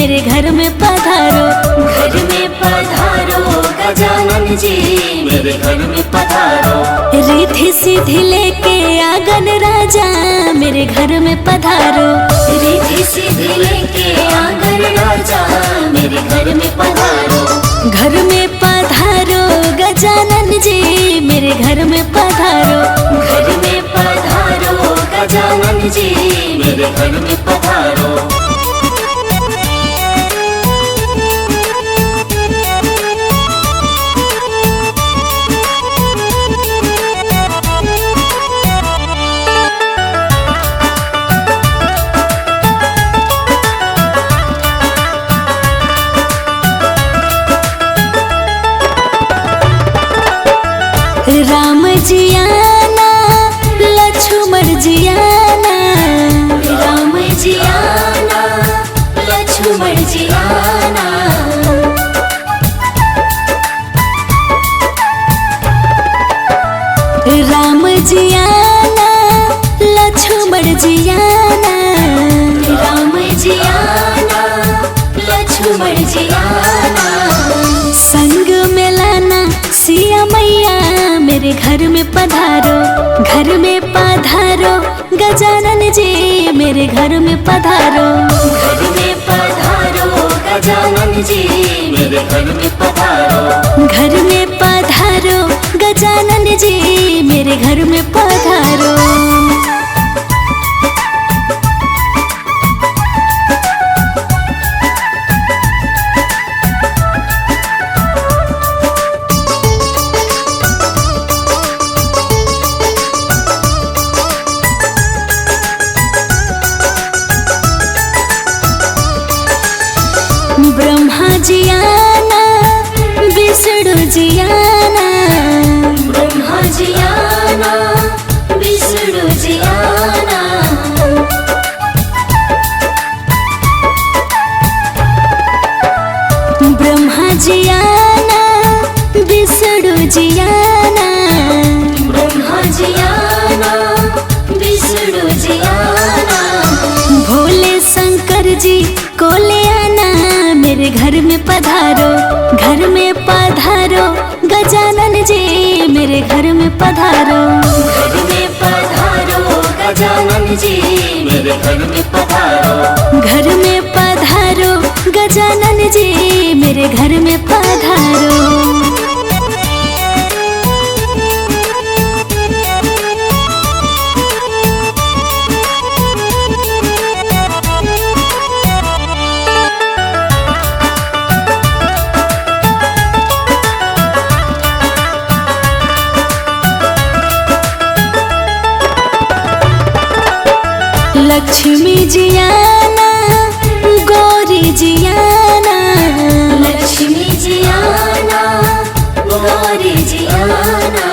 मेरे घर में पधारो। घर में पधारो गजानन जी, मेरे घर में पधारो। रिद्धि सिद्धि लेके आंगन राजा, मेरे घर में पधारो। रिद्धि सिद्धि लेके आंगन राजा, मेरे घर में पधारो। घर में पधारो गजानन जी, मेरे घर में पधारो। घर में पधारो गजानन जी, मेरे घर में पधारो। राम जी आना, लक्ष्मण जी आना। राम जी आना, लक्ष्मण जी आना। राम जी आना, लक्ष्मण जी आना। राम जी आना, लक्ष्मण जी आना। संग में लाना सिया मैया, मेरे घर में पधारो। घर में पधारो गजानन जी, मेरे घर में पधारो। घर में पधारो गजानन जी, मेरे घर में पधारो। घर में पधारो गजानन जी, मेरे घर में पधारो। ब्रह्मा जी आना, विष्णु जी आना। ब्रह्मा जी आना, विष्णु जी आना। ब्रह्मा जी आना, विष्णु जी आना। ब्रह्मा जी आना, विष्णु जी आना। भोले शंकर जी को ले आना, मेरे घर में पधारो। घर में पधारो गजानन जी, मेरे घर में पधारो। घर में पधारो गजानन जी, मेरे घर में पधारो। घर में पधारो गजानन जी, मेरे घर में पधारो। लक्ष्मी जी आना, गौरी जी आना। लक्ष्मी जी आना, गौरी जी आना।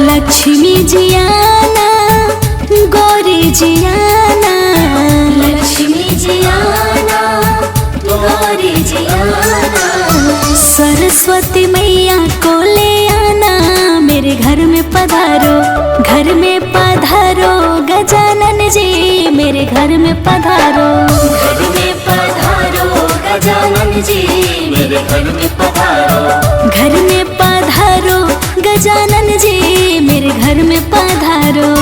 लक्ष्मी जी आना, गौरी जी आना। लक्ष्मी जी आना, गौरी जी आना। सरस्वती मैया को ले आना, मेरे घर में पधारो। घर में पधारो गजानन जी, मेरे घर में पधारो। घर में पधारो गजानन जी, मेरे घर में पधारो। घर में पधारो गजानन जी, मेरे घर में पधारो।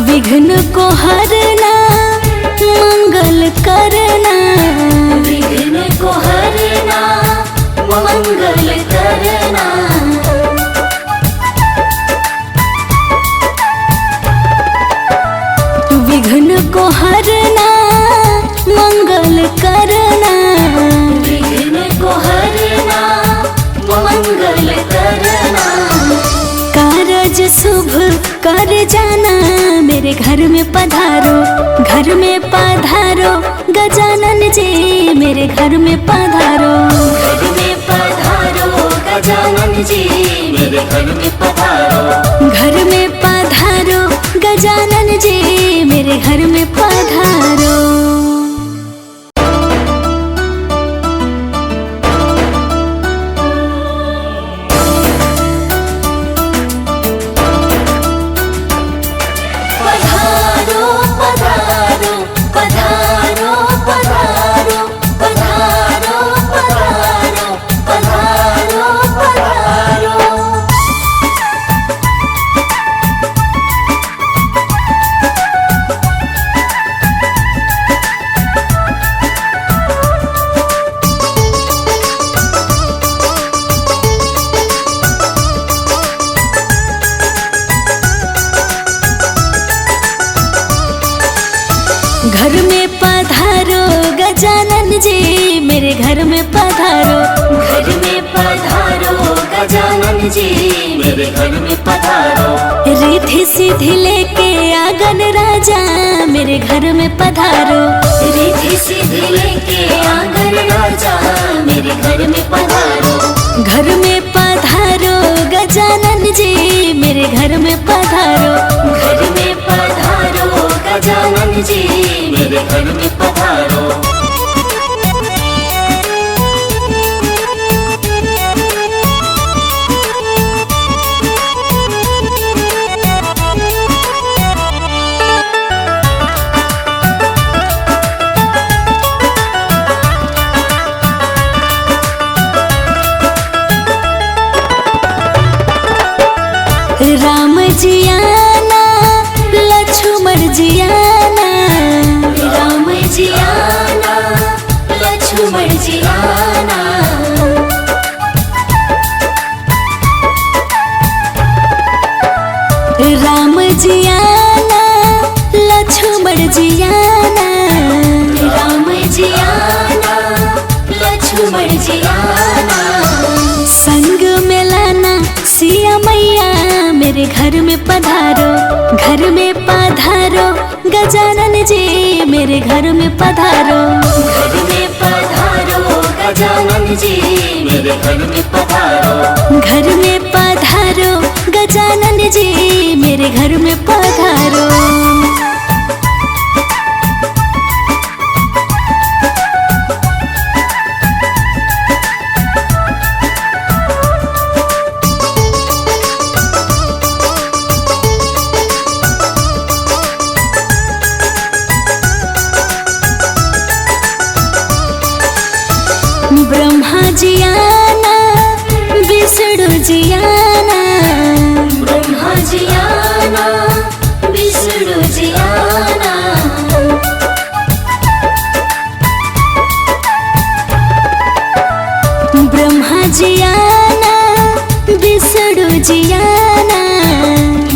विघ्न को हरना, मंगल करना। विघ्न को हरना, मंगल करना। विघ्न को हरना, मंगल करना। विघ्न को हरना, मंगल करना। कारज शुभ कर जाना, मेरे घर में पधारो। घर में पधारो गजानन जी, मेरे घर में पधारो। घर में गजानन जी मेरे घर में पधारो। घर में पधारो गजानन जी मेरे घर में पधारो। पधारो पधारो पधारो पधारो पधारो पधारो पधारो पधारो। घर में पधारो गजानन जी मेरे घर में पधारो। घर में पधारो गजानन जी मेरे घर में पधारो। रिद्धि सिद्धि लेके आंगन राजा मेरे घर में पधारो। रिद्धि सिद्धि लेके आंगन राजा मेरे घर में पधारो। घर में पधारो गजानन जी मेरे घर में पधारो। घर में पधारो गजानन जी मेरे घर में पधारो। राम जी आना लक्ष्मण जी आना। राम जी आना लक्ष्मण जी आना। राम जी आना लक्ष्मण जी आना। राम जी आना लक्ष्मण जी आना। संग में लाना सिया मैया मेरे घर में पधारो। घर में पधारो गजानन जी मेरे घर में पधारो। घर में पधारो गजानन जी मेरे घर में पधारो। घर में पधारो गजानन जी मेरे घर में पधारो। ब्रह्मा जी आना विष्णु जी आना। ब्रह्मा जी आना विष्णु जी आना। ब्रह्मा जी आना विष्णु जी आना।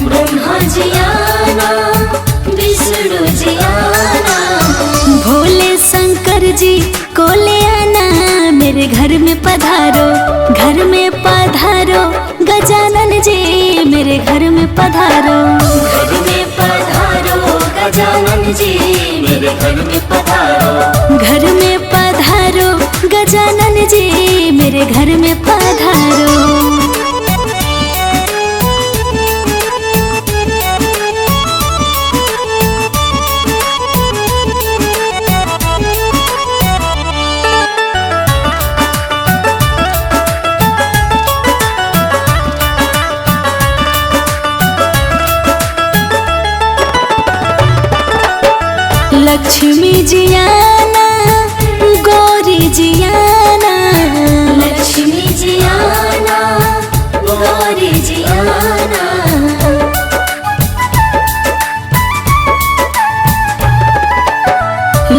ब्रह्मा जी आना विष्णु जी आना। भोले शंकर जी को ले आना मेरे घर में पधारो। घर में पधारो गजानन जी मेरे घर में पधारो। घर में पधारो गजानन जी मेरे घर में पधारो। घर में पधारो गजानन जी मेरे घर में पधारो। लक्ष्मी जी आना गौरी जी आना। लक्ष्मी जी आना गौरी जी आना।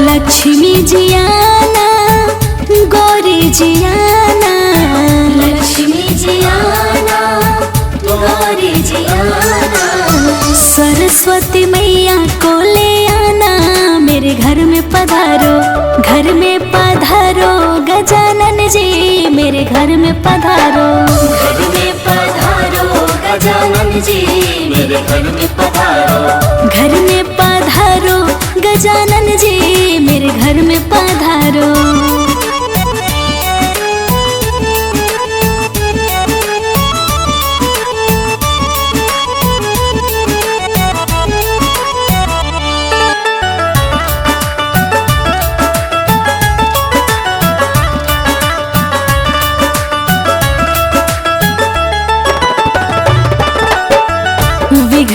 लक्ष्मी जी आना गौरी जी आना। लक्ष्मी जी आना गौरी जी आना। सरस्वती मैया को ले आना मेरे घर में पधारो। घर में पधारो गजानन जी मेरे घर में पधारो। घर में पधारो गजानन जी मेरे घर में पधारो। घर में पधारो गजानन जी मेरे घर में पधारो।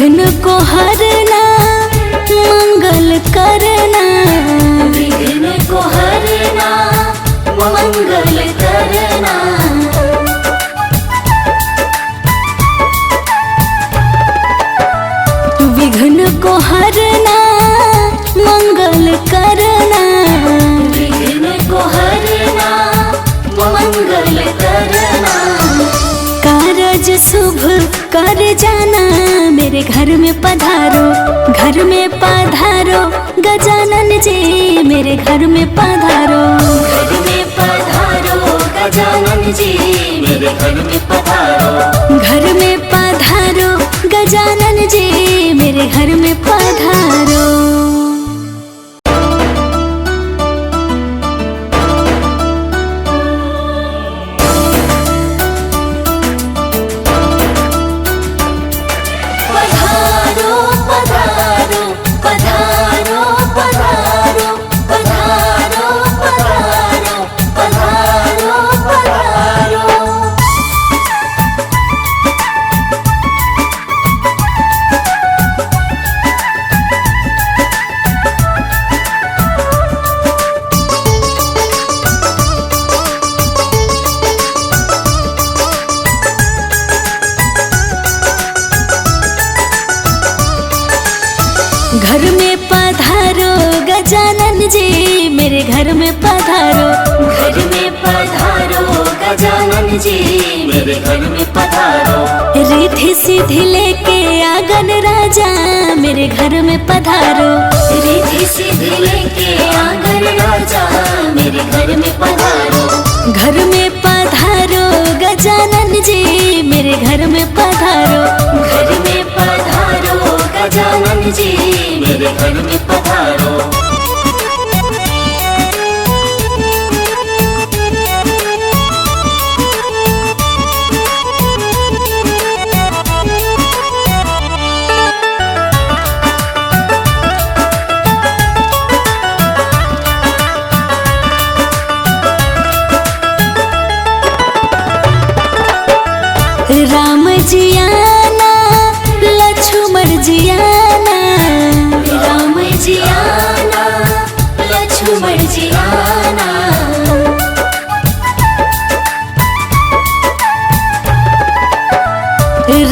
विघ्न को हरना मंगल करना, विघ्न को हरना मंगल करना। विघ्न को हरना मंगल करना, विघ्न को हरना मंगल करना। कारज शुभ कर जाना मेरे घर में पधारो, घर में पधारो गजानन जी मेरे घर में पधारो। घर में पधारो गजानन जी मेरे घर में पधारो। घर में पधारो गजानन जी मेरे घर में पधारो। पधारो पधारो पधारो पधारो पधारो पधारो पधारो पधारो। घर में पधारो गजानन जी मेरे घर में पधारो। घर में पधारो गजानन जी मेरे घर में पधारो। रिद्धि सिद्धि लेके आंगन राजा मेरे घर में पधारो। रिद्धि सिद्धि लेके आंगन राजा मेरे घर में पधारो। घर में पधारो गजानन जी मेरे घर में पधारो। घर में पधारो गजानन जी मेरे घर में पधारो। राम जी आना लक्ष्मण जी आना, राम जी आना लक्ष्मण जी आना।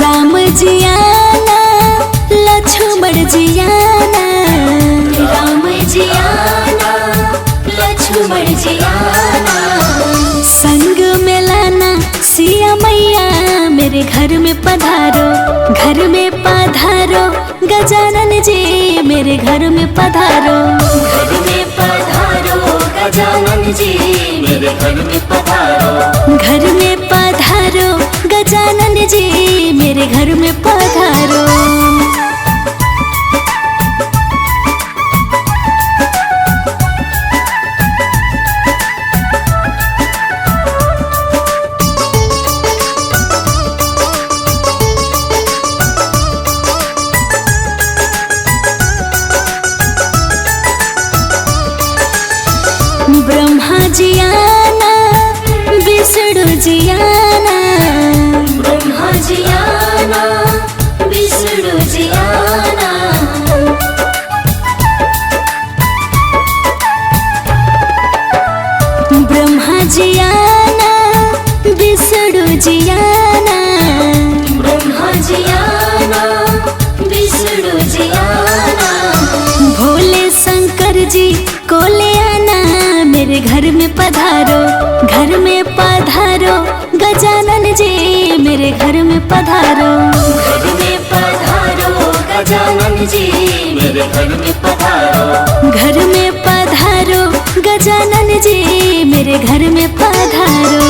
राम जी आना लक्ष्मण जी आना, राम जी आना लक्ष्मण जी आना। संग में लाना सिया मैया मेरे घर में पधारो। घर में पधारो गजानन जी मेरे घर में पधारो। घर में पधारो गजानन जी मेरे घर में पधारो। घर में पधारो गजानन जी मेरे घर में पधारो। ब्रह्मा जी आना विष्णु जी आना, ब्रह्मा जी आना विष्णु जी आना। ब्रह्मा जी आना विष्णु जी आना, ब्रह्मा जी आना विष्णु जी आना। भोले शंकर जी को ले आना मेरे घर में पधारो। घर में पधारो गजानन जी मेरे घर में पधारो। घर में पधारो गजानन जी मेरे घर में पधारो। घर में पधारो गजानन जी मेरे घर में पधारो।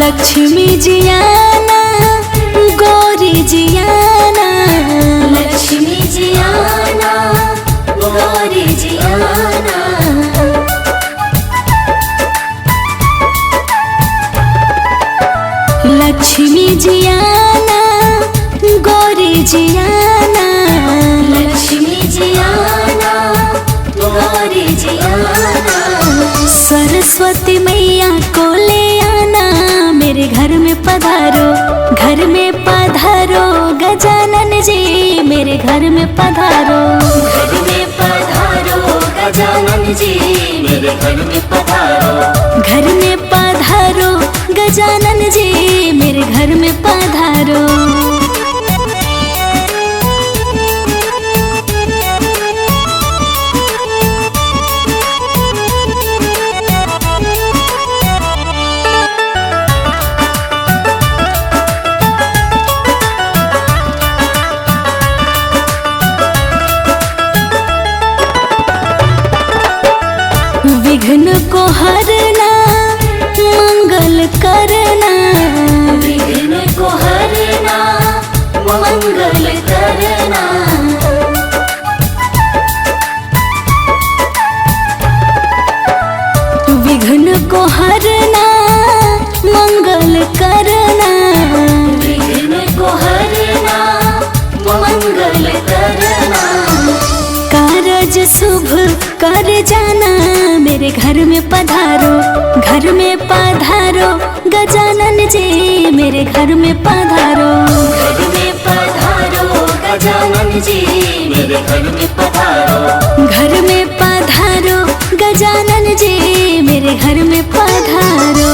लक्ष्मी जी आना गौरी जी आना, लक्ष्मी जी आना गौरी जी आना। सरस्वती मैया को ले आना, मेरे घर में पधारो, घर में पधारो गजानन जी, मेरे घर में पधारो। घर में पधारो गजानन जी, मेरे घर में पधारो। घर में पधारो गजानन जी, मेरे घर में पधारो। विघ्न को हरना, मंगल करना, विघ्न को हरना, मंगल करना। विघ्न को हरना, मंगल करना, विघ्न को हरना, मंगल करना। कारज शुभ कर जाना, मेरे घर में पधारो, घर में पधारो गजानन जी, मेरे घर में पधारो। घर में पधारो गजानन जी, मेरे घर में पधारो। घर में पधारो गजानन जी, मेरे घर में पधारो।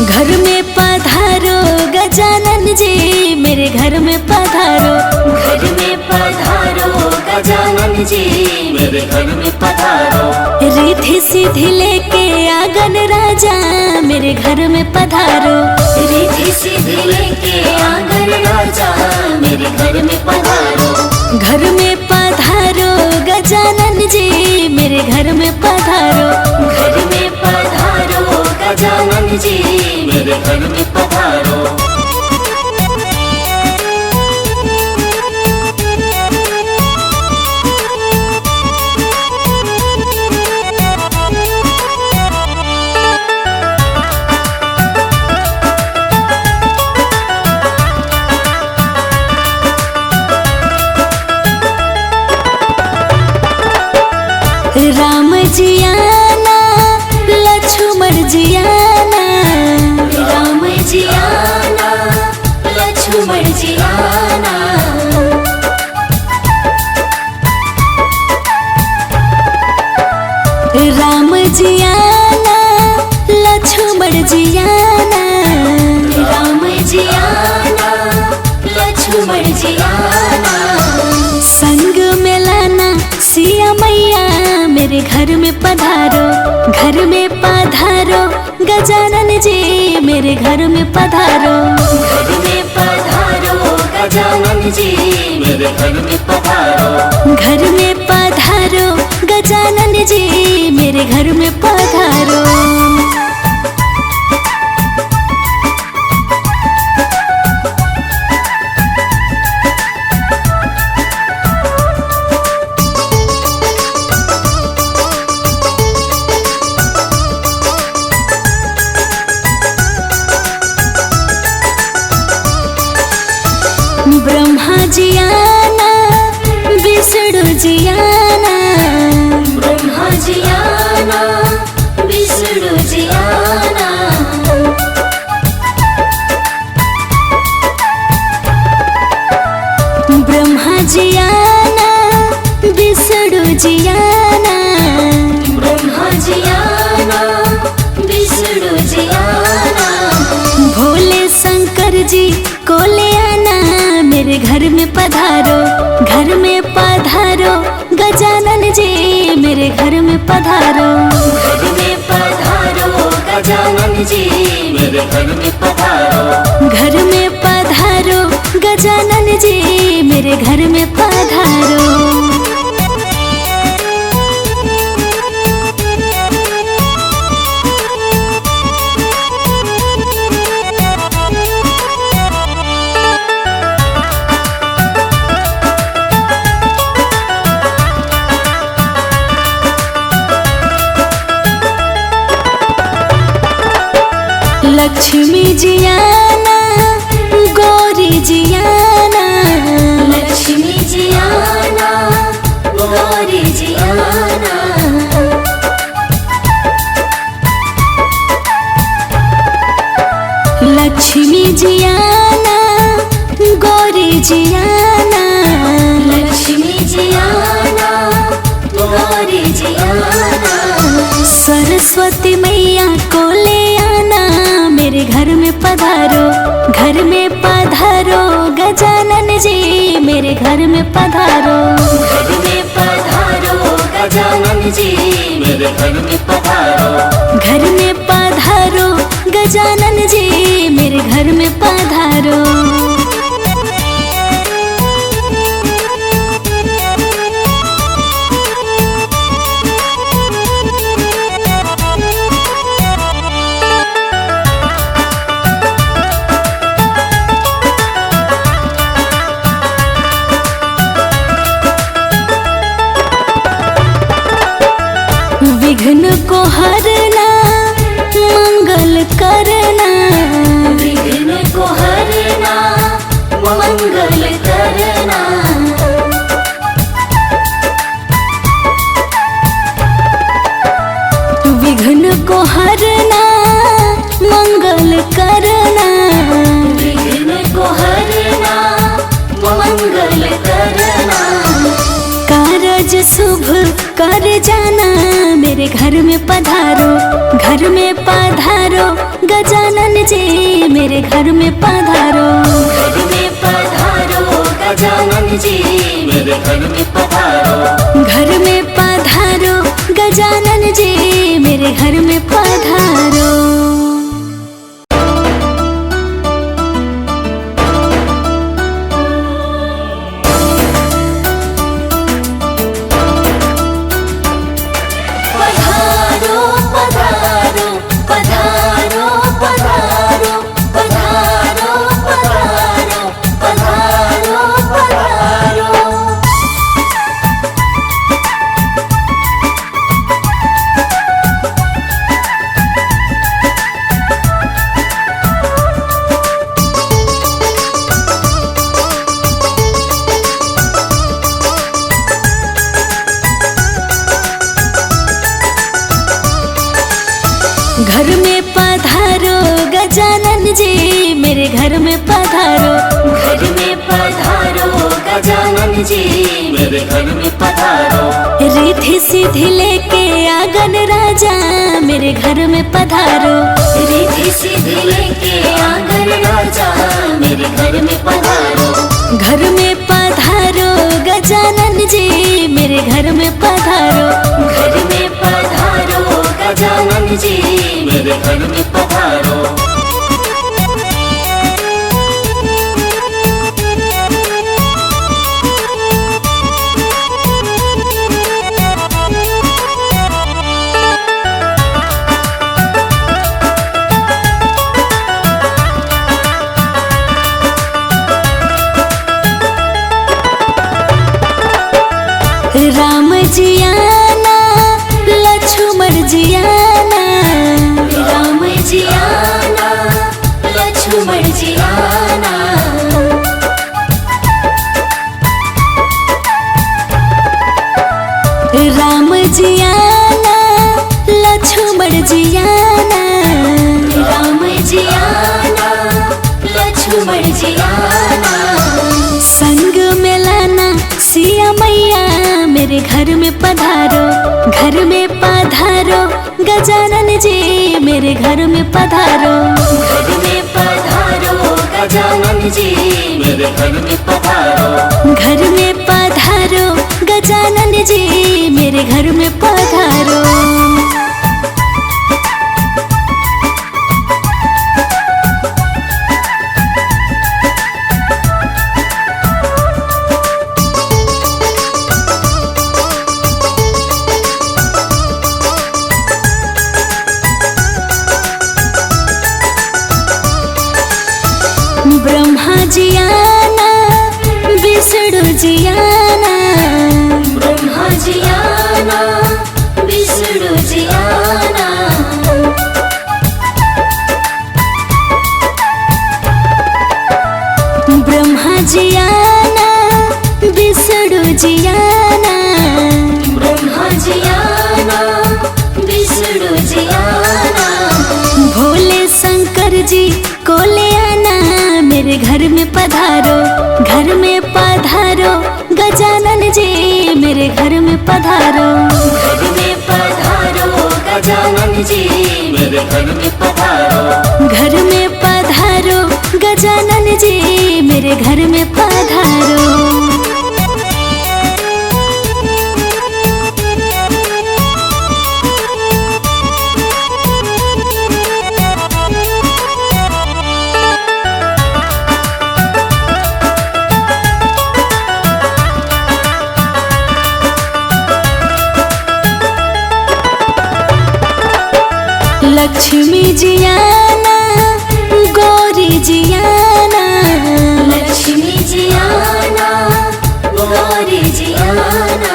घर में पधारो गजानन जी, मेरे घर में पधारो। घर में पधारो गजानन जी, मेरे घर में पधारो। रिद्धि सिद्धि लेके आंगन राजा, मेरे घर में पधारो। रिद्धि सिद्धि लेके आंगन राजा, मेरे घर में पधारो। घर में पधारो गजानन जी, मेरे घर में पधारो। घर में पधारो गजानन जी, मेरे घर में पधारो। राम जी आना, लक्ष्मण जी आना, राम जी आना, लक्ष्मण जी आना। राम जी आना, लक्ष्मण जी आना, राम जी आना, लक्ष्मण जी आना। संग में लाना सिया मैया, मेरे घर में पधारो, घर में पधारो गजानन जी, मेरे घर में पधारो। घर में पधारो गजानन जी, मेरे घर में पधारो। घर में पधारो गजानन जी, मेरे घर में पधारो। ब्रह्मा जी आना, विष्णु जी आना, ब्रह्मा जी आना, विष्णु जी आना। ब्रह्मा जी आना, विष्णु जी आना, ब्रह्मा जी आना, विष्णु जी आना। भोले शंकर जी को ले आना, मेरे घर में पधारो, घर में पधारो गजानन जी, मेरे घर में पधारो। घर में पधारो गजानन गजानन जी मेरे घर में पधारो। घर में पधारो गजानन जी मेरे घर में पधारो। लक्ष्मी जी आना गौरी जी आना। लक्ष्मी जी आना गौरी जी आना। लक्ष्मी जी आना गौरी जी आना। लक्ष्मी जी आना गौरी जी आना। सरस्वती मैया को ले आना मेरे घर में पधारो। घर में पधारो गजानन जी मेरे घर में पधारो। घर में पधारो गजानन जी मेरे घर में पधारो। घर में पधारो गजानन जी मेरे घर में पधारो। विघ्न को हरना मंगल करना। विघ्न को हरना मंगल करना। विघ्न को हरना मंगल करना। विघ्न को हरना मंगल करना। कारज शुभ कर जाना मेरे घर में पधारो। घर में पधारो गजानन जी मेरे घर में पधारो। घर में पधारो गजानन जी मेरे घर में पधारो। घर में पधारो गजानन जी मेरे घर में पधारो। घर में पधारो गजानन जी मेरे घर में पधारो। घर में पधारो गजानन जी मेरे घर में पधारो। रिद्धि सिद्धि लेके आंगन राजा मेरे घर में पधारो। रिद्धि सिद्धि लेके आंगन राजा मेरे घर में पधारो। घर में पधारो गजानन जी मेरे घर में पधारो। घर में पधारो गजानन जी मेरे घर में पधारो। राम जी आना लक्ष्मण जी आना। राम जी आना लक्ष्मण जी आना। राम जी आना लक्ष्मण जी आना। राम जी आना लक्ष्मण जी आना। संग में लाना सिया मैया मेरे घर में पधारो। घर में पधारो गजानन जी मेरे घर में पधारो। घर में पधारो गजानन जी मेरे घर में पधारो। घर में पधारो गजानन जी मेरे घर में पधारो। पधारो, घर में पधारो गजानन जी मेरे घर में पधारो। घर में पधारो गजानन जी मेरे घर में पधारो। घर में पधारो गजानन जी मेरे घर में पधारो। लक्ष्मी जियाना गौरी जियाना, लक्ष्मी जियाना गौरी जियाना।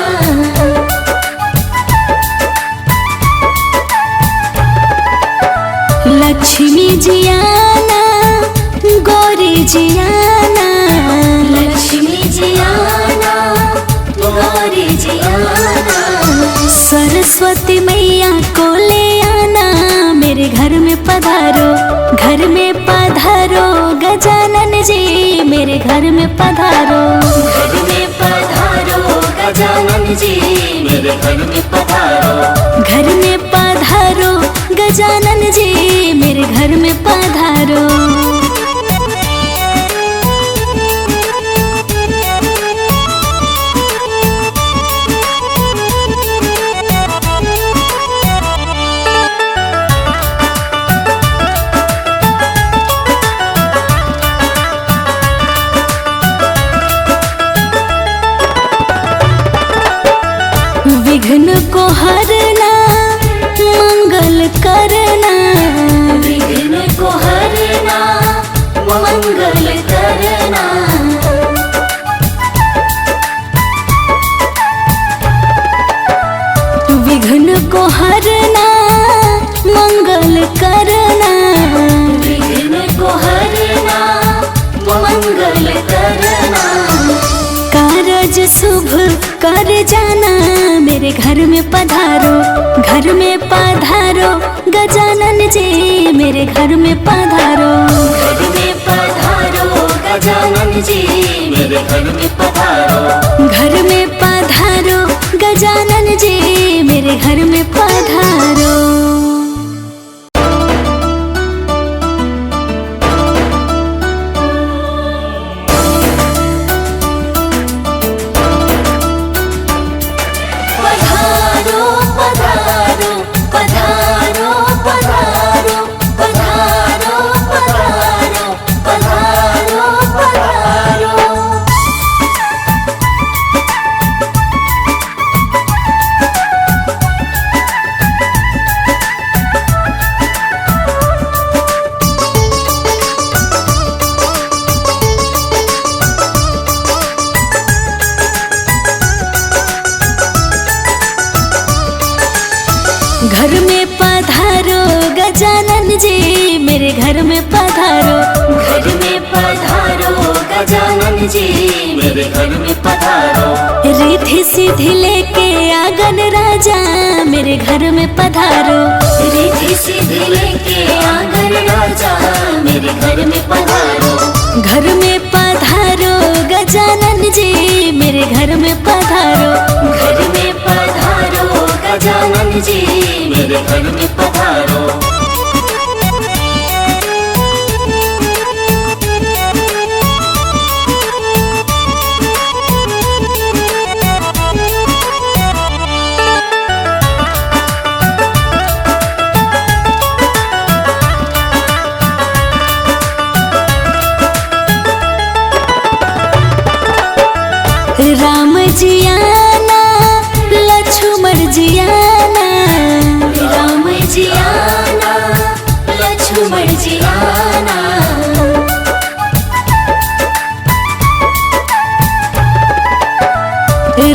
लक्ष्मी जियाना गौरी जियाना, लक्ष्मी जियाना गौरी जियाना। सरस्वती मैया को ले आना मेरे घर में पधारो, घर में पधारो गजानन जी मेरे घर में पधारो। घर में पधारो गजानन जी मेरे घर में पधारो। घर में पधारो गजानन जी मेरे घर में पधारो। विघ्न को हरना मंगल करना, विघ्न को हरना मंगल करना। विघ्न को हरना मंगल करना, विघ्न को हरना मंगल करना। कारज शुभ कर जाना मेरे घर में पधारो, घर में पधारो गजानन जी मेरे घर में पधारो। घर में पधारो गजानन जी मेरे घर में पधारो। घर में पधारो गजानन जी मेरे घर में पधारो। घर में पधारो गजानन जी मेरे घर में पधारो। घर में पधारो गजानन जी मेरे घर में पधारो। रिद्धि सिद्धि लेके आंगन राजा मेरे घर में पधारो। रिद्धि सिद्धि लेके आंगन राजा मेरे घर में पधारो। घर में पधारो गजानन जी मेरे घर में पधारो। घर में पधारो गजानन जी मेरे घर में पधारो। राम जियाना लक्ष्मण जियाना, राम जियाना लक्ष्मण जियाना।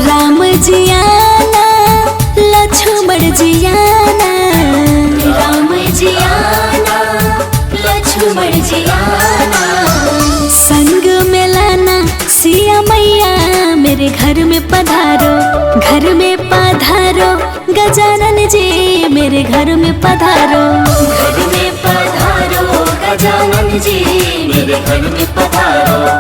राम जियाना लक्ष्मण जियाना, राम जियाना लक्ष्मण जियाना। संग में लाना सिया मैया मेरे घर में पधारो, घर में पधारो गजानन जी मेरे घर में पधारो। घर में पधारो गजानन जी मेरे घर में पधारो।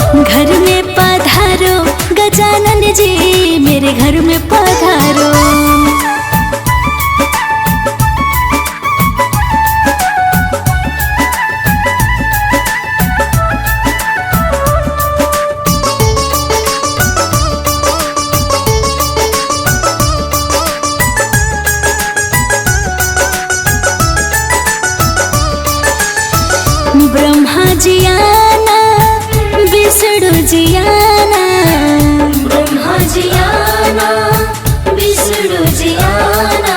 जी आना, विष्णु जी आना, ब्रह्मा जी आना, विष्णु जी आना।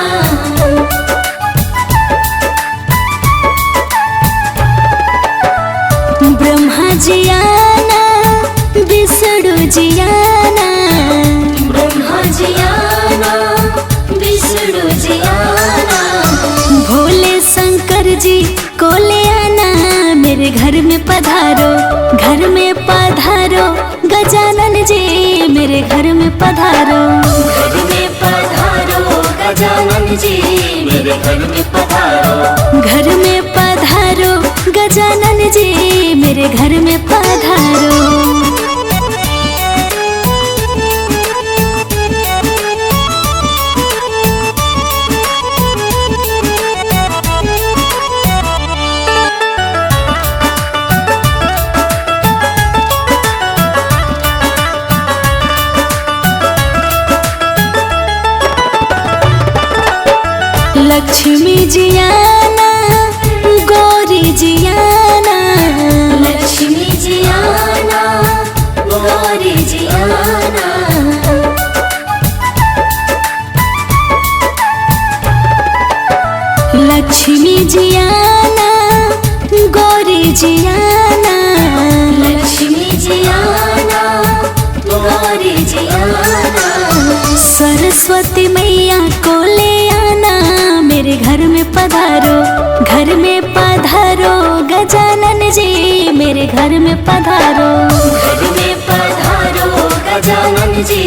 ब्रह्मा जी आना, विष्णु जी आना, ब्रह्मा जी आना, विष्णु जी आना। भोले शंकर जी को ले आना, मेरे घर में पधारो, घर में पधारो, गजानन जी मेरे घर में पधारो। घर में पधारो गजानन जी, मेरे घर में पधारो। घर में पधारो, गजानन जी मेरे घर में पधारो। लक्ष्मी जी आना, गौरी जी आना, लक्ष्मी जी आना, गौरी जी आना। लक्ष्मी जी आना, गौरी जी आना, लक्ष्मी जी आना, गौरी जी आना। सरस्वती मैया को ले आना, मेरे घर में पधारो, घर में पधारो, गजानन जी मेरे घर में पधारो। घर में पधारो गजानन जी,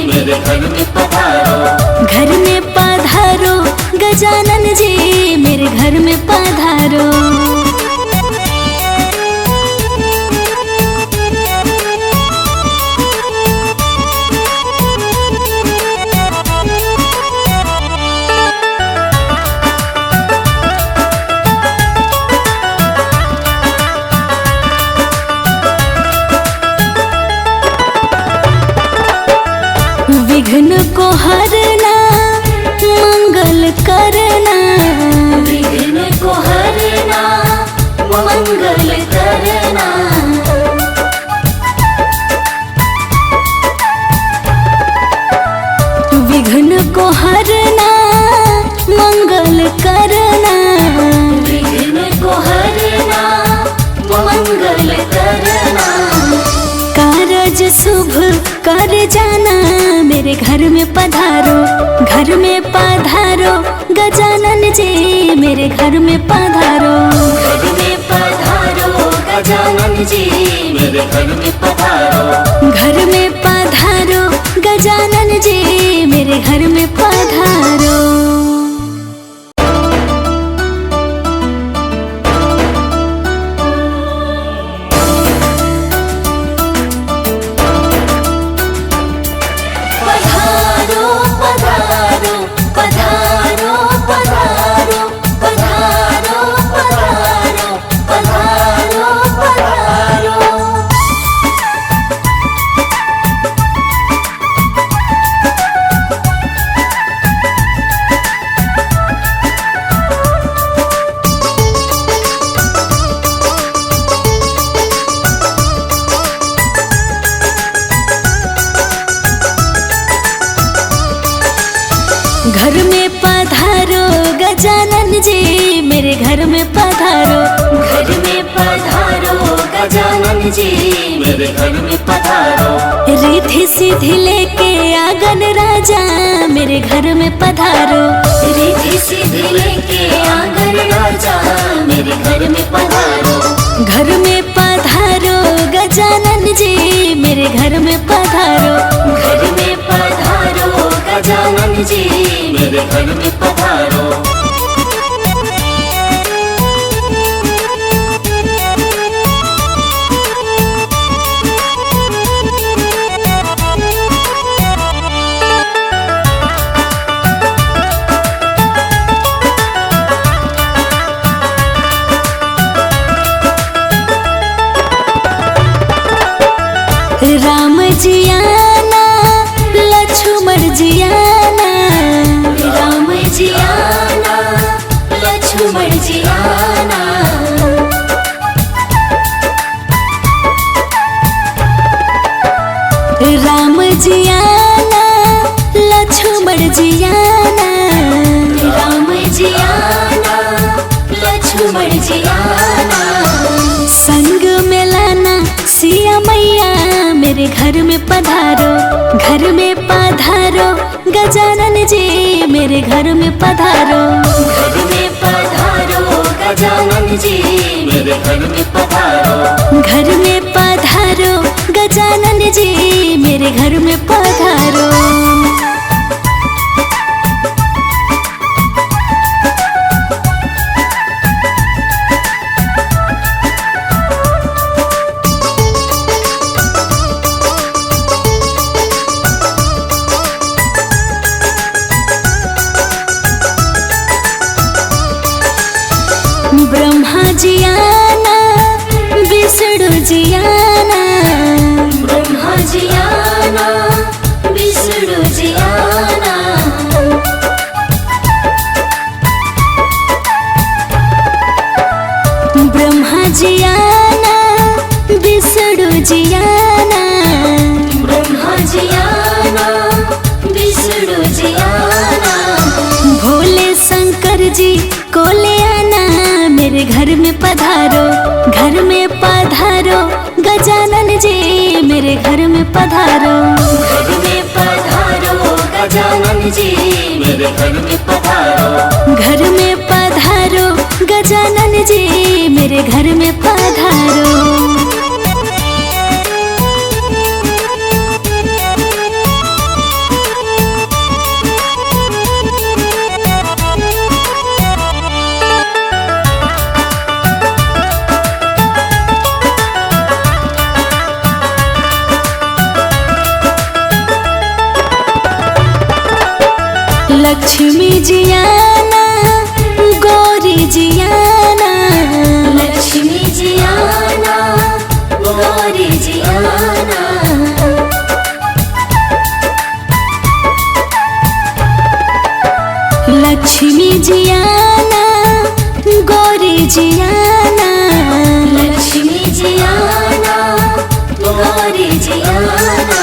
मेरे घर में पधारो। घर में पधारो, गजानन जी मेरे घर में पधारो। विघ्न को हरना, मंगल करना, विघ्न को हरना, मंगल करना। विघ्न को हरना, मंगल करना, विघ्न को हरना, मंगल करना। कारज शुभ कर जाना, मेरे घर में पधारो, घर में पधारो, गजानन जी मेरे घर में पधारो। घर में पधारो गजानन जी, मेरे घर में पधारो। घर में पधारो, गजानन जी मेरे घर में पधारो। घर में पधारो, गजानन जी मेरे घर में पधारो। घर में पधारो गजानन जी, मेरे घर में पधारो। रिद्धि सिद्धि लेके आंगन राजा मेरे घर में पधारो। रिद्धि सिद्धि लेके आंगन राजा, मेरे घर में पधारो। घर में पधारो, गजानन जी मेरे घर में पधारो। घर में पधारो गजानन जी, मेरे घर में पधारो। राम जी आना, लक्ष्मण जी आना, राम जी घर में पधारो, घर में पधारो गजानन जी मेरे घर में पधारो। घर में पधारो गजानन जी मेरे घर में पधारो। घर में पधारो गजानन जी मेरे घर में पधारो। ब्रह्मा जी आना, विष्णु जी आना, ब्रह्मा जी आना, विष्णु जी आना। ब्रह्मा जी आना, विष्णु जी आना, ब्रह्मा जी आना, विष्णु जी आना। भोले शंकर जी को ले आना मेरे घर में पधारो, घर में पधारो गजानन जी मेरे घर में पधारो। घर में पधारो गजानन जी मेरे घर में पधारो। घर में पधारो गजानन जी मेरे घर में पधारो। लक्ष्मी जी आना, गौरी जी आना, लक्ष्मी जी आना, गौरी जी आना। लक्ष्मी जी आना, गौरी जी आना, लक्ष्मी जी आना, गौरी जी आना।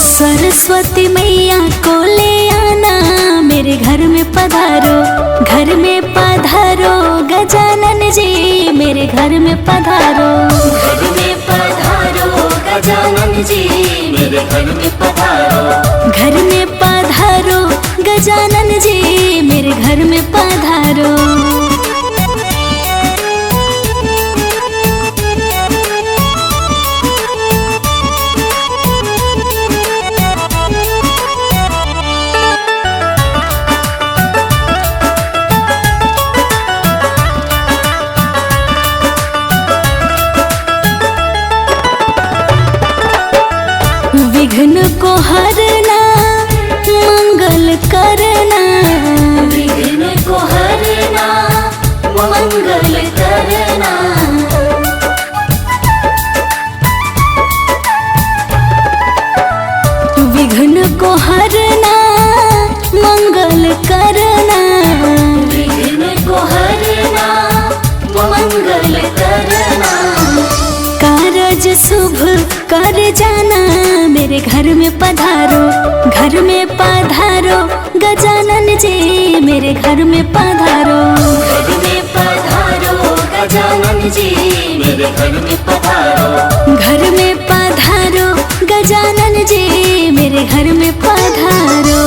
सरस्वती मैया को ले आना मेरे घर में पधारो, घर में पधारो गजानन जी मेरे घर में पधारो। घर में पधारो गजानन जी मेरे घर में पधारो। घर में पधारो गजानन जी मेरे घर में पधारो। विघ्न को हरना, मंगल करना, विघ्न को हरना, मंगल करना। विघ्न को हरना, मंगल करना, विघ्न को हरना, मंगल करना। कारज शुभ कर जाना मेरे घर में पधारो, घर में पधारो गजानन जी मेरे घर में पधारो। घर में पधारो गजानन जी मेरे घर में पधारो। घर में पधारो गजानन जी मेरे घर में पधारो।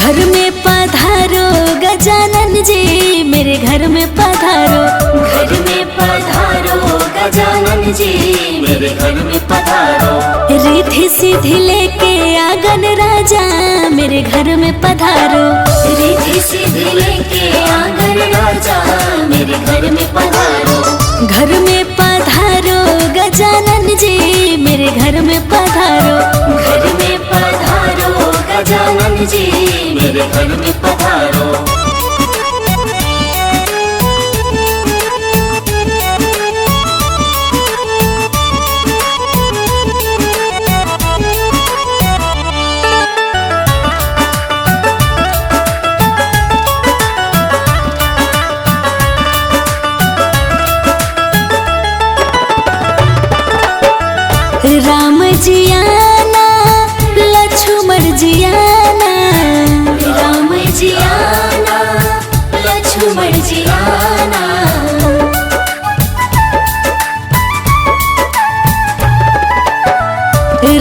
घर में पधारो गजानन जी मेरे घर में पधारो। घर में पधारो गजानन जी मेरे घर में पधारो। रिद्धि सिद्धि लेके आंगन राजा मेरे घर में पधारो। रिद्धि सिद्धि लेके आंगन राजा मेरे घर में पधारो। घर में पधारो गजानन जी मेरे घर में पधारो। घर में घर में पधारो। राम जी आना लक्ष्मण जी आना, राम जी आना लक्ष्मण जी आना,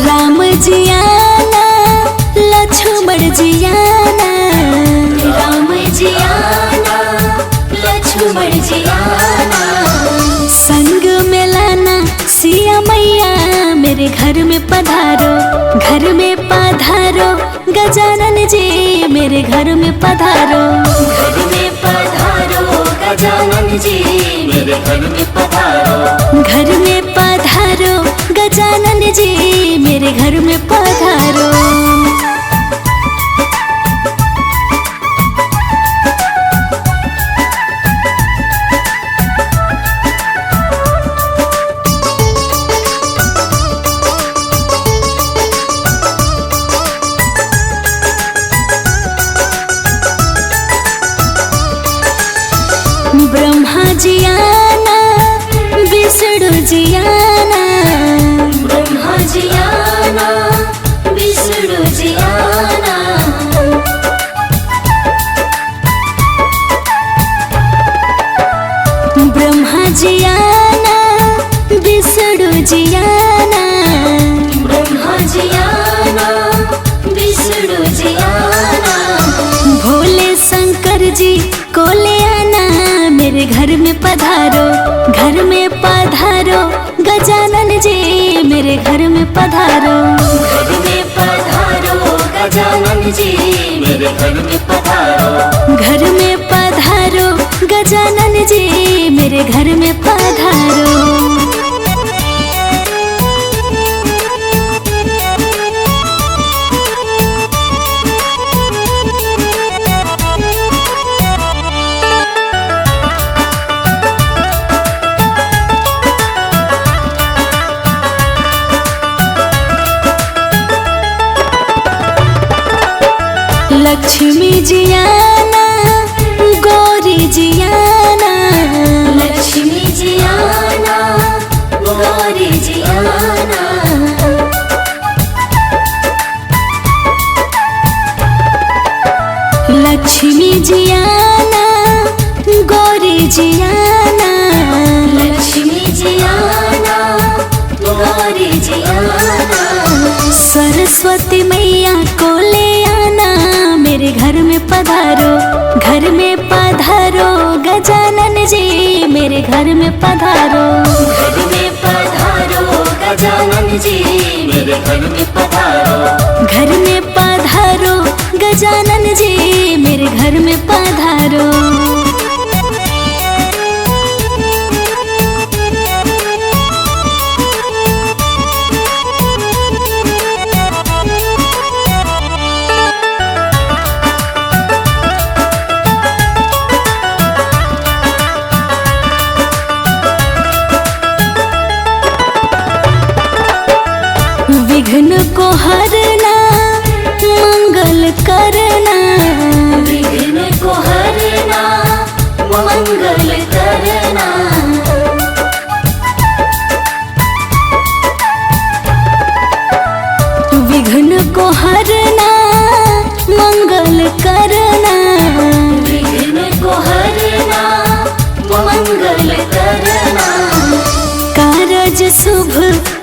राम जी आना लक्ष्मण जी आना, राम जी आना लक्ष्मण जी आना, संग में लाना सिया मैया मेरे घर में पधारो, घर में पधारो गजानन जी मेरे घर में पधारो, घर में पधारो गजानन जी मेरे घर में पधारो, घर में पधारो गजानन जी मेरे घर में पधारो। ब्रह्मा जी आना विष्णु जी आना, ब्रह्मा जी आना विष्णु जी आना, ब्रह्मा जी आना विष्णु जी आना, ब्रह्मा जी आना विष्णु जी आना, भोले शंकर जी को ले आना मेरे घर में पधारो, घर में पधारो गजानन जी मेरे घर में पधारो, घर में पधारो गजानन जी मेरे घर में पधारो, घर में पधारो गजानन जी मेरे घर में पधारो। लक्ष्मी जी आना गौरी जी आना, लक्ष्मी जी आना गौरी जी आना, लक्ष्मी जी आना गौरी जी आना, लक्ष्मी जी आना गौरी जी आना, सरस्वती मैया को ले आना मेरे घर में पधारो, घर में पधारो गजानन जी मेरे घर में पधारो, घर में पधारो गजानन जी मेरे घर में पधारो, घर में पधारो गजानन जी मेरे घर में पधारो। विघ्न को हरना मंगल करना, विघ्न को हरना मंगल करना, विघ्न को हरना मंगल करना, विघ्न को हरना मंगल करना, कारज शुभ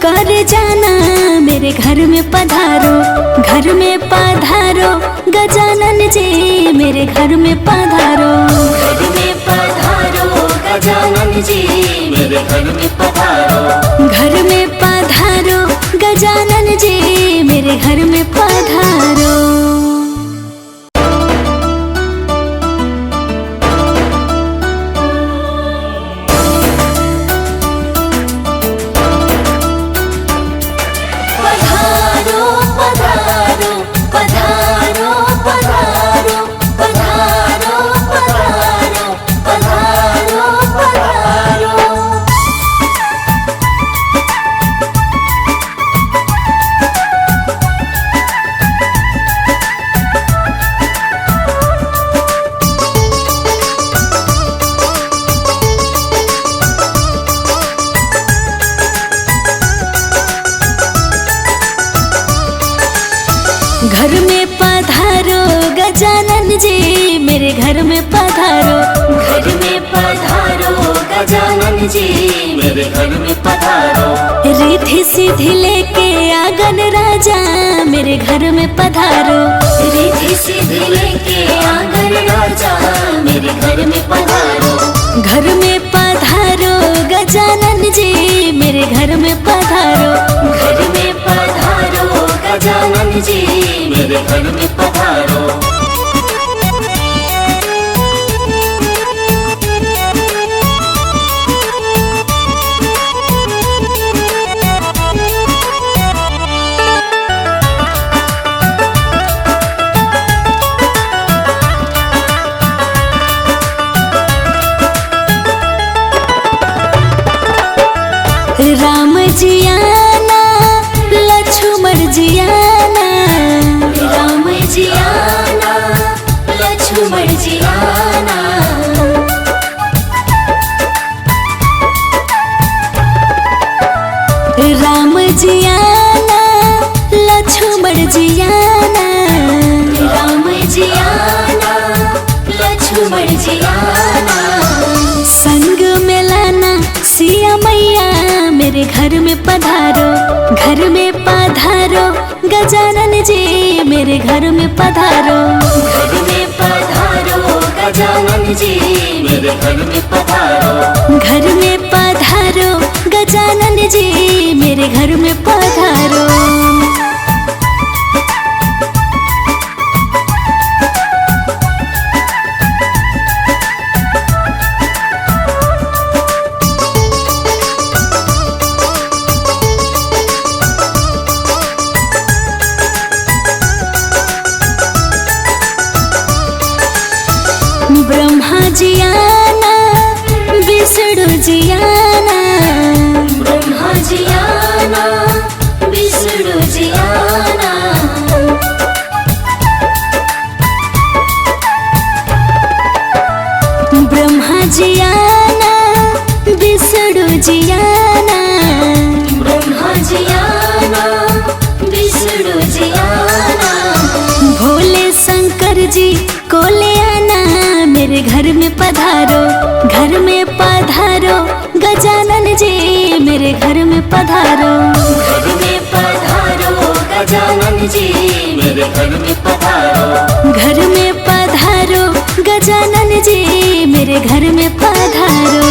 कर जाना मेरे घर में पधारो, घर में पधारो गजानन जी मेरे घर में पधारो, घर में पधारो गजानन जी मेरे घर में पधारो, घर में पधारो गजानन जी मेरे घर में पधारो। पधारो पधारो पधारो पधारो गजानन जी मेरे घर में पधारो। घर में पधारो गजानन जी मेरे घर में पधारो। रिद्धि सिद्धि लेके आंगन राजा मेरे घर में पधारो। रिद्धि सिद्धि लेके आंगन राजा मेरे घर में पधारो। घर में पधारो गजानन जी मेरे घर में पधारो। घर में पधारो गजानन जी मेरे घर में पधारो। राम जी आना लक्ष्मण जी आना। राम जी आना लक्ष्मण जी आना। राम जी आना लक्ष्मण जी आना। राम जी आना लक्ष्मण जी आना। संग में लाना सिया मैया मेरे घर में पधारो। घर में पधारो गजानन जी मेरे घर में पधारो। घर में पधारो गजानन जी मेरे घर में पधारो। घर में पधारो गजानन जी मेरे घर में पधारो। ब्रह्मा जी आना विष्णु जी आना। ब्रह्मा जी आना विष्णु जी आना। ब्रह्मा जी आना विष्णु जी आना। ब्रह्मा जी आना विष्णु जी आना। भोले शंकर जी को ले आना मेरे घर में पधारो। घर में पधारो गजानन जी मेरे घर में पधारो। घर में पधारो गजानन जी मेरे घर में पधारो। घर में पधारो गजानन जी मेरे घर में पधारो।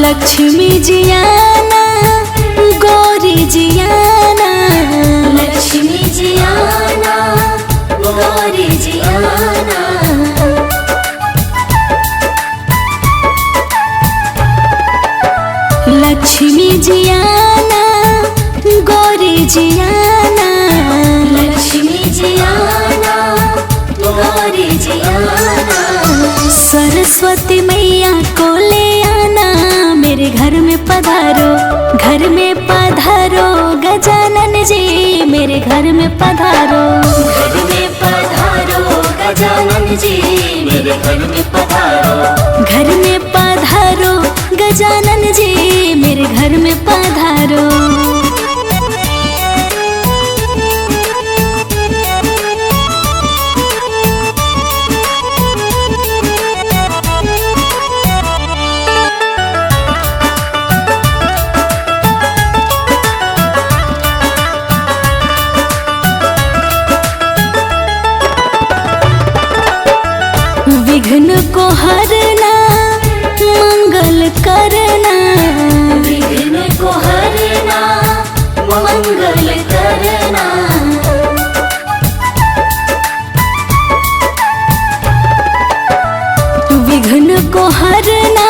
लक्ष्मी जी आना गौरी जी आना। लक्ष्मी जी आना गौरी जी आना। लक्ष्मी जी आना गौरी जी आना। लक्ष्मी जी आना गौरी जी आना। सरस्वती मैया को ले आना मेरे घर में पधारो। घर में पधारो गजानन जी मेरे घर में पधारो। घर में पधारो गजानन जी मेरे घर में पधारो। घर में पधारो गजानन जी मेरे घर में पधारो। विघ्न को हरना मंगल करना। विघ्न को हरना मंगल करना। विघ्न को हरना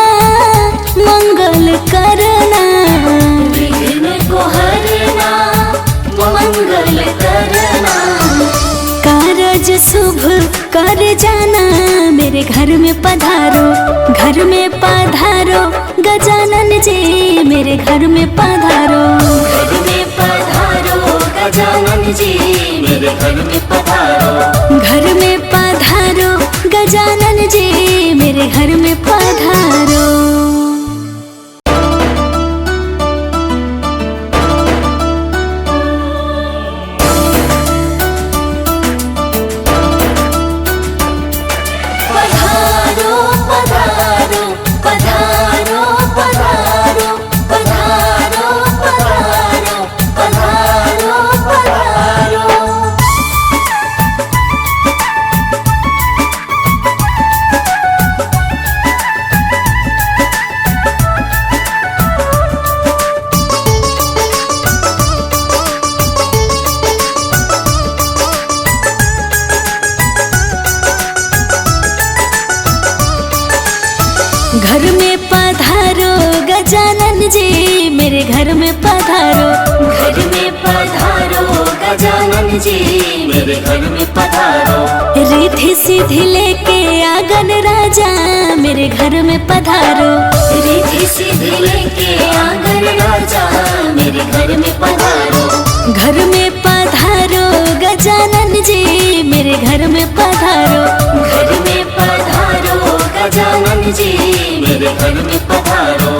मंगल करना। विघ्न को हरना मंगल करना। कारज शुभ कर जाना मेरे घर में पधारो। घर में पधारो गजानन जी मेरे घर में पधारो। घर में पधारो गजानन जी मेरे घर में पधारो। घर में पधारो गजानन जी मेरे घर में पधारो। घर में पधारो गजानन जी मेरे घर में पधारो। घर में पधारो गजानन जी मेरे घर में पधारो। रिद्धि सिद्धि लेके आंगन राजा मेरे घर में पधारो। रिद्धि सिद्धि लेके आंगन राजा मेरे घर में पधारो। घर में पधारो गजानन जी मेरे घर में पधारो। घर में पधारो गजानन जी मेरे घर में पधारो।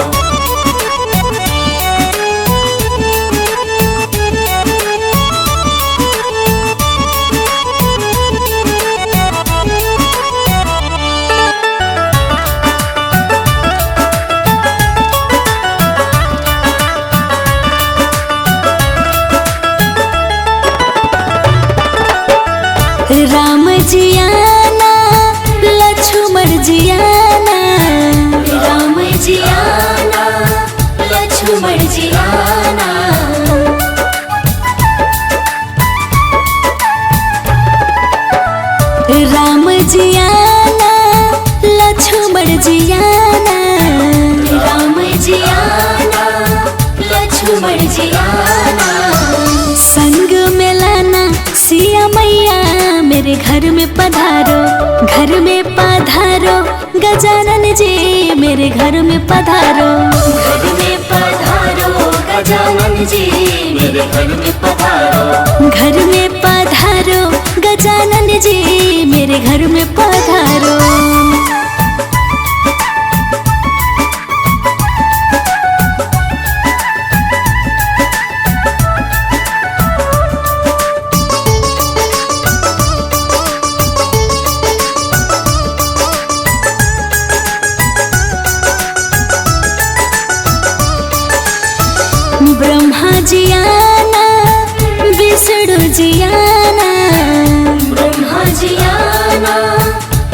राम जी आना लक्ष्मण जी आना। राम जी आना लक्ष्मण जी आना। राम जी आना लक्ष्मण जी आना। राम जी आना लक्ष्मण जी आना। संग में लाना सिया मैया मेरे घर में पधारो। घर में पधारो गजानन जी मेरे घर में पधारो। घर में पधारो गजानन जी मेरे घर में पधारो। घर में पधारो गजानन जी मेरे घर में पधारो। ब्रह्मा जी आना विष्णु जी आना। ब्रह्मा जी आना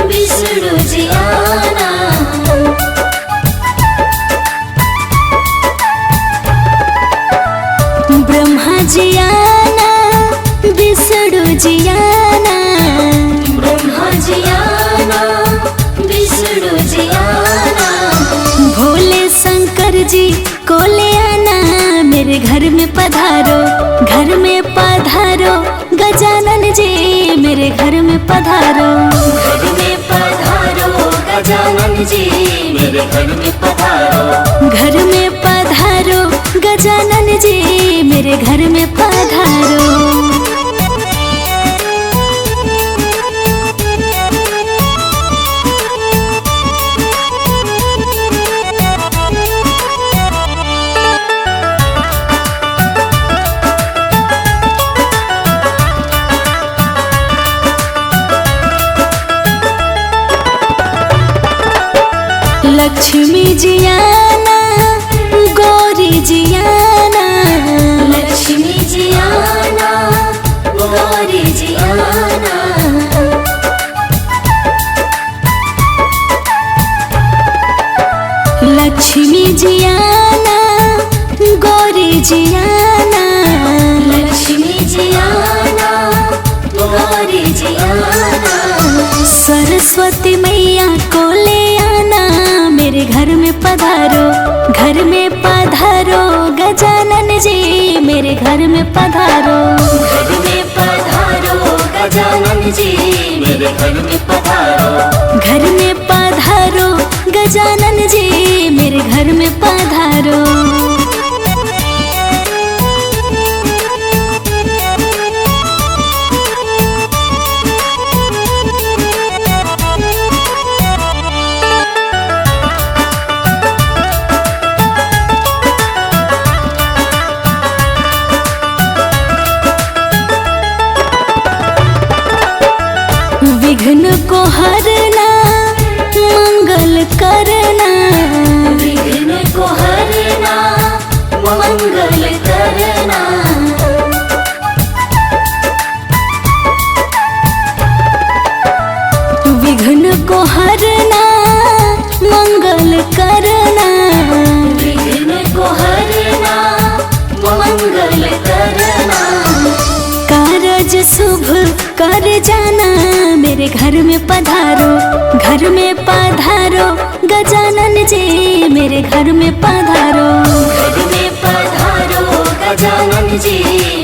विष्णु जी आना। ब्रह्मा जी आना विष्णु जी आना। ब्रह्मा जी आना विष्णु जी आना। भोले शंकर जी को ले आना मेरे घर में पधारो। घर में पधारो गजानन जी मेरे घर में पधारो। घर में पधारो गजानन जी मेरे घर में पधारो। घर में पधारो गजानन जी मेरे घर में पधारो। लक्ष्मी जी आना गौरी जी आना। लक्ष्मी जी आना गौरी जी आना। लक्ष्मी जी आना गौरी जी आना। लक्ष्मी जी आना गौरी जी आना। सरस्वती मैया को ले आना मेरे घर में पधारो। घर में पधारो गजानन जी मेरे घर में पधारो। घर में पधारो गजानन जी मेरे घर में पधारो। घर में पधारो गजानन जी मेरे घर घर में पधारो। विघ्न को हरना मंगल करना, विघ्न को हरना मंगल करना, विघ्न को हरना मंगल करना, विघ्न को हरना मंगल करना। कारज शुभ कर जाना मेरे घर में पधारो, घर में पधारो गजानन जी मेरे घर में पधारो। घर में पधारो गजानन जी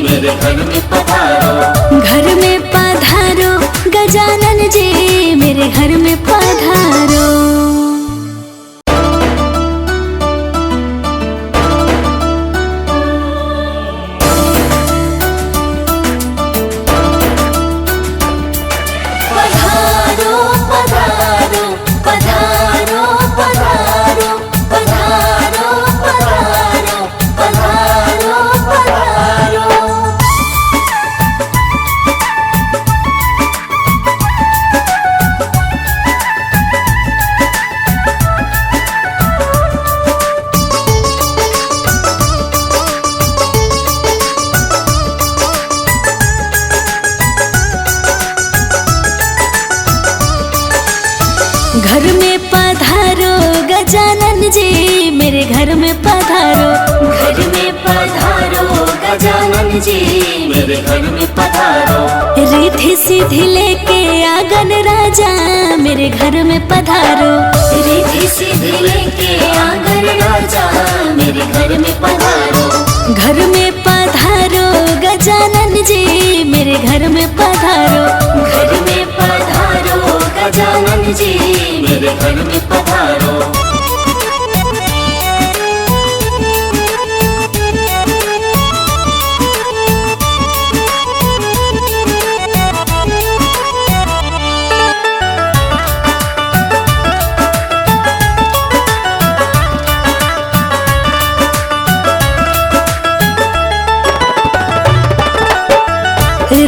मेरे घर में पधारो, घर में पधारो गजानन जी मेरे घर में पधारो। घर में पधारो गजानन जी मेरे घर में पधारो, घर में पधारो गजानन जी मेरे घर में पधारो। रिद्धि सिद्धि लेके आंगन राजा मेरे घर में पधारो, रिद्धि सिद्धि लेके आंगन राजा मेरे घर में पधारो। घर में पधारो गजानन जी मेरे घर में पधारो, घर में पधारो गजानन जी मेरे घर में पधारो।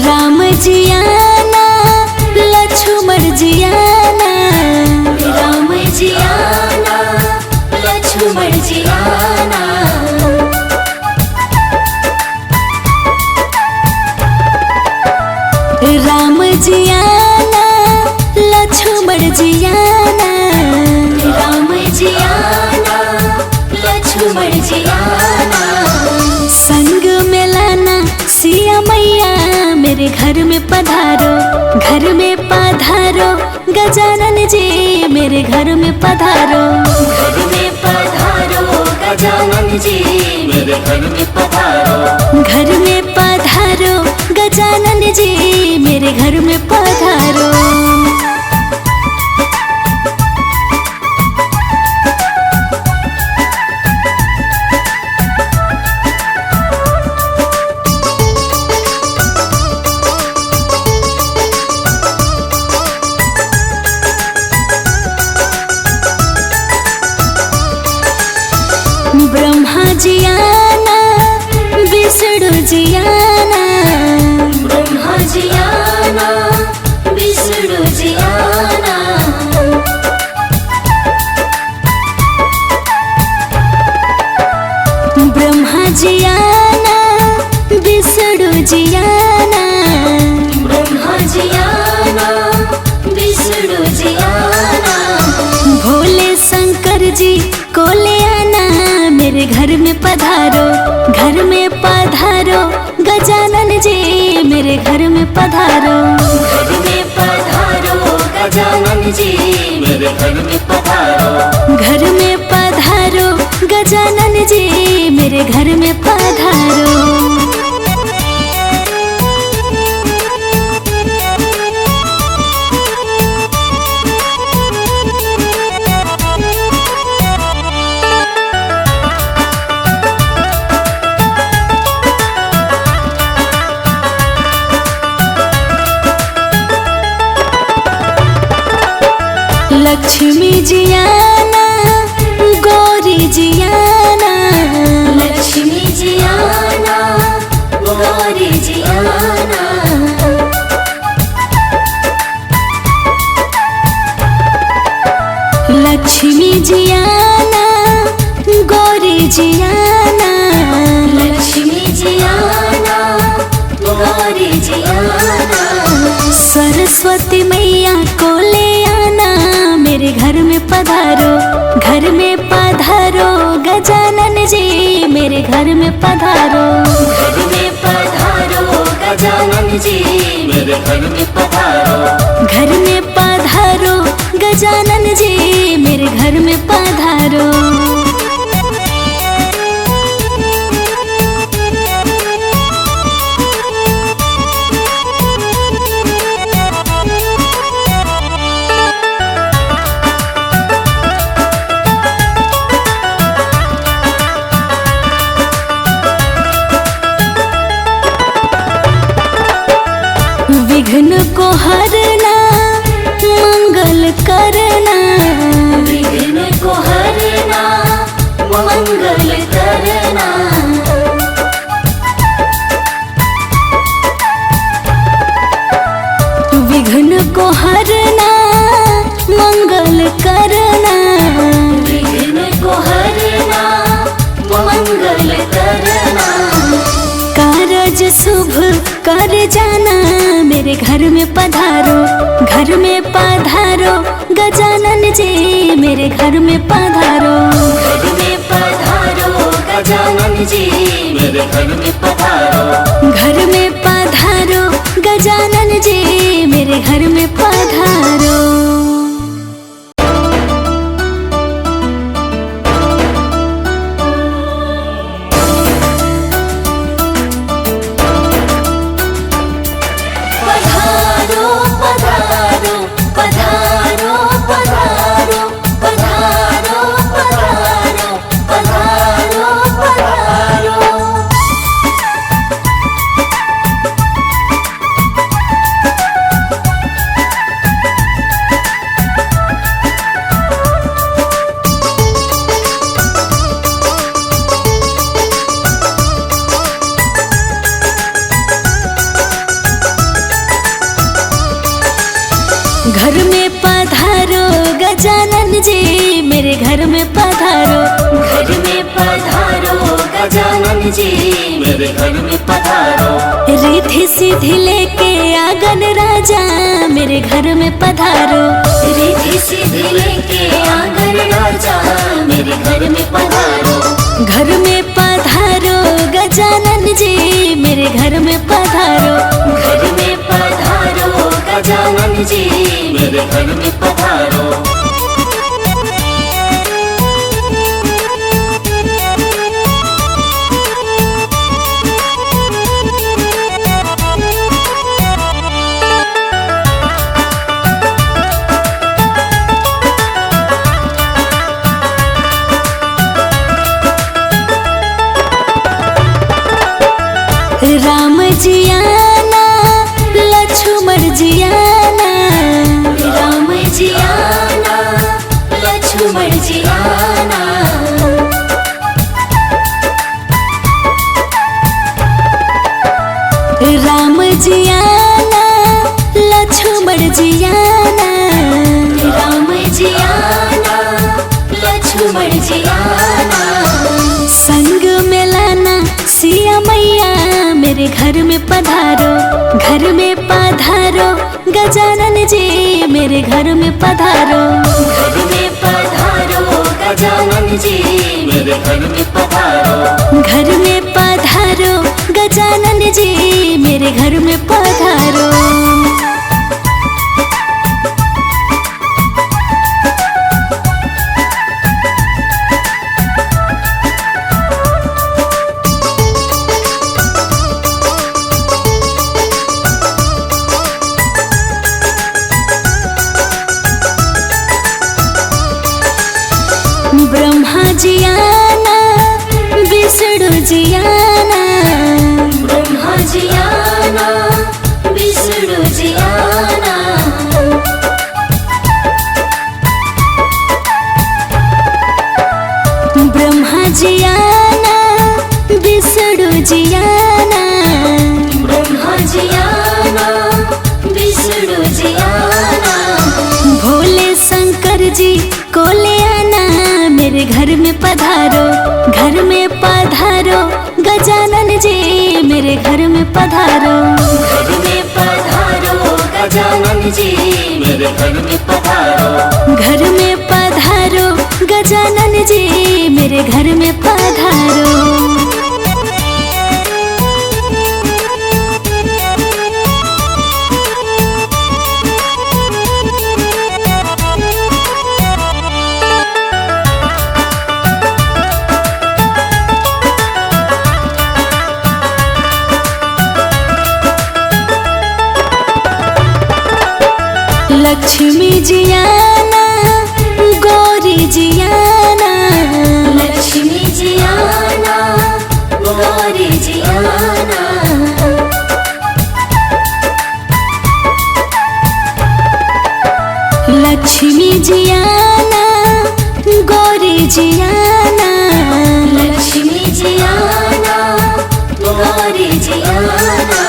राम जी आना लक्ष्मण जी आना, राम जी आना लक्ष्मण जी आना, राम जी आना लक्ष्मण जी आना, राम जी आना लक्ष्मण जी आना। संग में लाना सिया मैया मेरे घर में पधारो, घर में पधारो गजानन जी मेरे घर में पधारो। घर में पधारो गजानन जी मेरे घर में पधारो, घर में पधारो गजानन जी मेरे घर में पधारो। ब्रह्मा जी आना विष्णु जी आना, ब्रह्मा जी आना विष्णु जी आना, ब्रह्मा जी आना विष्णु जी आना, ब्रह्मा जी आना विष्णु जी आना। भोले शंकर जी को ले आना मेरे घर में पधारो, घर में पधारो गजानन जी मेरे घर में पधारो। घर में पधारो गजानन जी मेरे घर में पधारो, घर में पधारो गजानन जी मेरे घर में पधारो। लक्ष्मी जियाना गौरी जियाना, लक्ष्मी जियाना गौरी जियाना। लक्ष्मी जियाना गौरी जियाना, लक्ष्मी जियाना गौरी जियाना। सरस्वती मैया को ले आना, मेरे घर में पधारो, घर में पधारो गजानन जी, मेरे घर में पधारो। घर में पधारो गजानन जी, मेरे घर में पधारो। घर में पधारो गजानन जी, मेरे घर में पधारो। विघ्न को हरना मंगल करना, विघ्न को हरना मंगल करना। विघ्न को हरना मंगल करना, विघ्न को हरना मंगल करना। कारज शुभ कर जाना, मेरे घर में पधारो, घर में पधारो गजानन जी, मेरे घर में पधारो। घर में पधारो गजानन जी, मेरे घर में पधारो। घर में पधारो गजानन जी, मेरे घर में पधारो। घर में पधारो गजानन जी, मेरे घर में पधारो। घर में पधारो गजानन जी, मेरे घर में पधारो। रिद्धि सिद्धि लेके आंगन राजा, मेरे घर में पधारो। रिद्धि सिद्धि लेके आंगन राजा, मेरे घर में पधारो। घर में पधारो गजानन जी, मेरे घर में पधारो। घर में पधारो गजानन जी, मेरे घर में पधारो। राम जियाना लक्ष्मण जियाना, राम जियाना लक्ष्मण जियाना। राम जियाना लक्ष्मण जियाना, राम जियाना लक्ष्मण जियाना। संग में लाना सिया मैया, मेरे घर में पधारो, घर में पधारो गजानन जी, मेरे घर में पधारो। घर में पधारो गजानन जी, मेरे घर में पधारो। घर में पधारो गजानन जी, मेरे घर में पधारो। ब्रह्मा जियाना विष्णु जियाना, ब्रह्मा जियाना विष्णु जियाना। पधारो। घर में पधारो गजानन जी मेरे घर में पधारो। घर में पधारो गजानन जी मेरे घर में पधारो। लक्ष्मी जियाना गौरी जियाना। लक्ष्मी जियाना गौरी जियाना। लक्ष्मी जियाना गौरी जियाना। लक्ष्मी जियाना गौरी जियाना।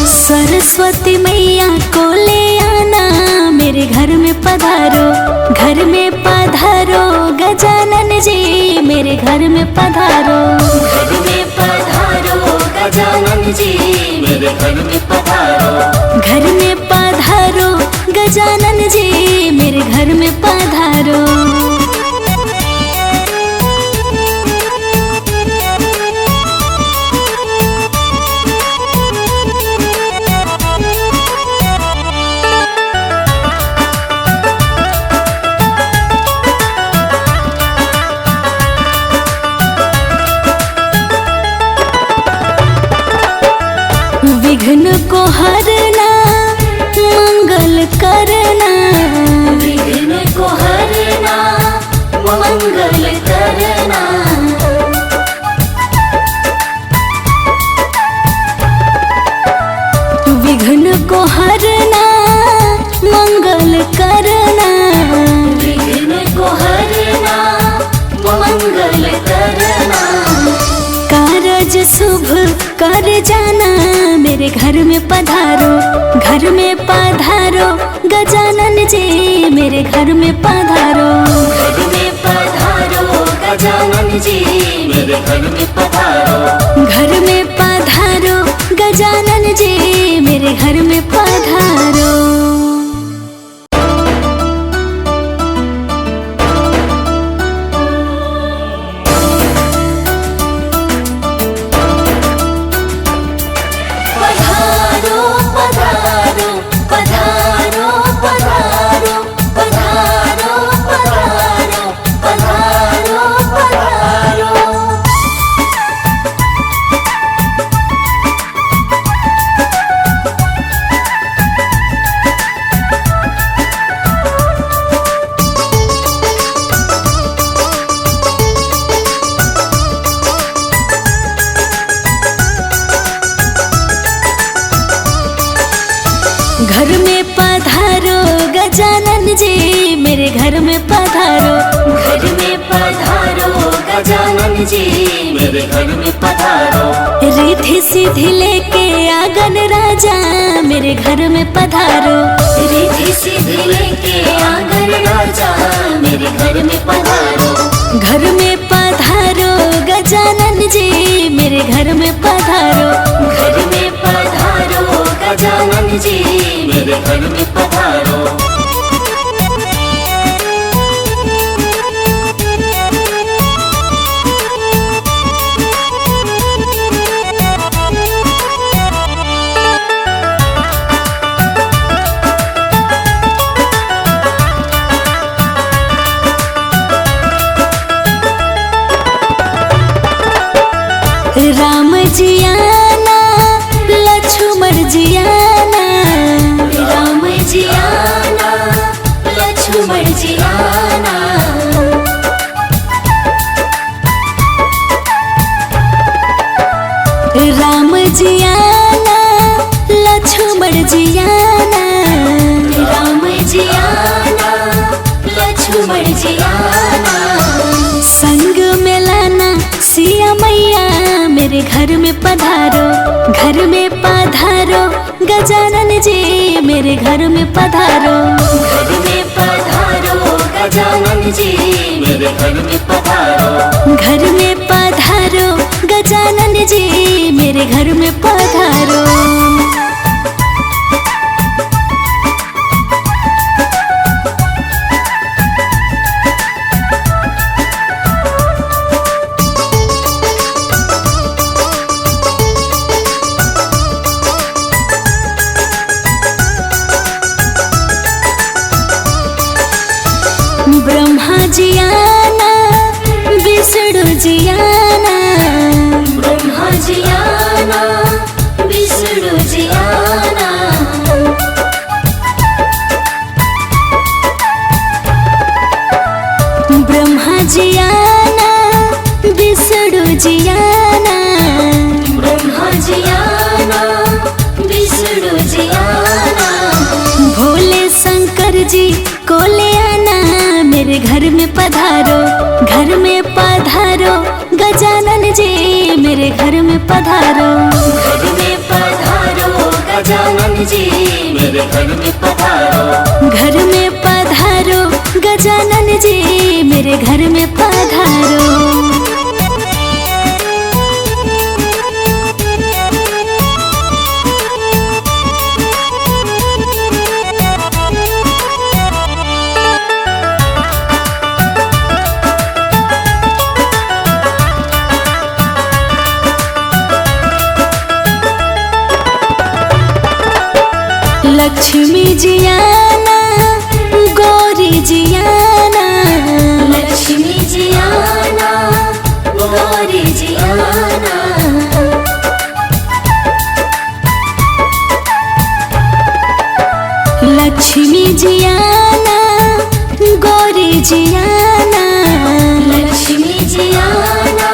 सरस्वती मैया को ले आना मेरे घर में पधारो। घर में पधारो गजानन जी मेरे घर में पधारो। घर में पधारो गजानन जी मेरे घर में पधारो। घर में पधारो गजानन जी मेरे घर में पधारो। विघ्न को हरना मंगल करना। विघ्न को हरना मंगल करना। विघ्न को हरना मंगल करना। विघ्न को हरना मंगल करना। कारज शुभ कर जाना मेरे घर में पधारो। घर में पधारो गजानन जी मेरे घर में पधारो। घर में पधारो गजानन जी मेरे घर में पधारो। घर में पधारो गजानन जी मेरे घर में पधारो। घर में पधारो गजानन जी मेरे घर में पधारो। घर में पधारो गजानन जी मेरे घर में पधारो। रिद्धि सिद्धि लेके आंगन राजा मेरे घर में पधारो। रिद्धि सिद्धि लेके आंगन राजा मेरे घर में पधारो। घर में पधारो गजानन जी मेरे घर में पधारो। घर में पधारो गजानन जी मेरे घर में पधारो। राम जियाना लक्ष्मण जियाना। राम जियाना लक्ष्मण जियाना। राम जियाना लक्ष्मण जियाना। राम जियाना लक्ष्मण जियाना। संग में लाना सिया मैया मेरे घर में पधारो। घर में पधारो गजानन जी मेरे घर में पधारो। घर में पधारो गजानन जी मेरे घर में पधारो। घर में पधारो गजानन जी मेरे घर में पधारो। ब्रह्मा जी आना, विष्णु जी आना, ब्रह्मा जी आना, विष्णु जी आना, ब्रह्मा जी आना, विष्णु जी आना, ब्रह्मा जी आना, विष्णु जी आना, भोले शंकर जी को ले आना, मेरे घर में पधारो, घर में पधारो, गजानन जी मेरे घर में पधारो। घर में पधारो गजानन जी मेरे घर में पधारो, घर में पधारो, गजानन जी मेरे घर में पधारो। लक्ष्मी जी आना, गौरी जी आना, लक्ष्मी जी आना, गौरी जी आना, लक्ष्मी जी आना, गौरी जी आना, लक्ष्मी जी आना,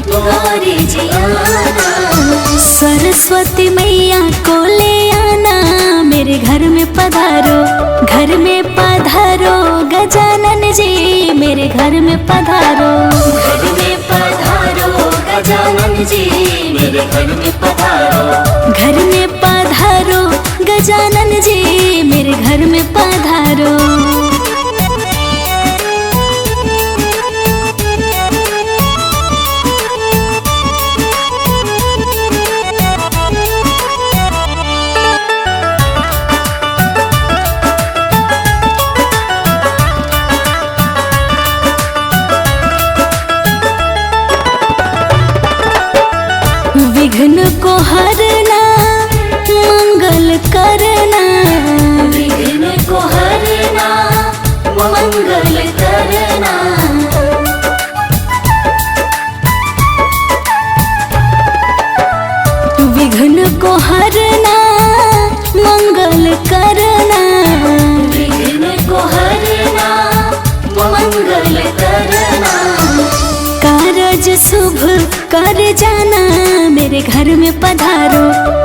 गौरी जी आना, सरस्वती मैया को ले आना, मेरे घर में पधारो, घर में पधारो, गजानन जी मेरे घर में पधारो। घर में पधारो गजानन जी मेरे घर में पधारो, घर में पधारो, गजानन जी मेरे घर में पधारो। विघ्न को हरना, मंगल करना, विघ्न को हरना, मंगल करना, विघ्न को हरना, मंगल करना, विघ्न को हरना, मंगल करना, कारज शुभ कर जाना, मेरे घर में पधारो,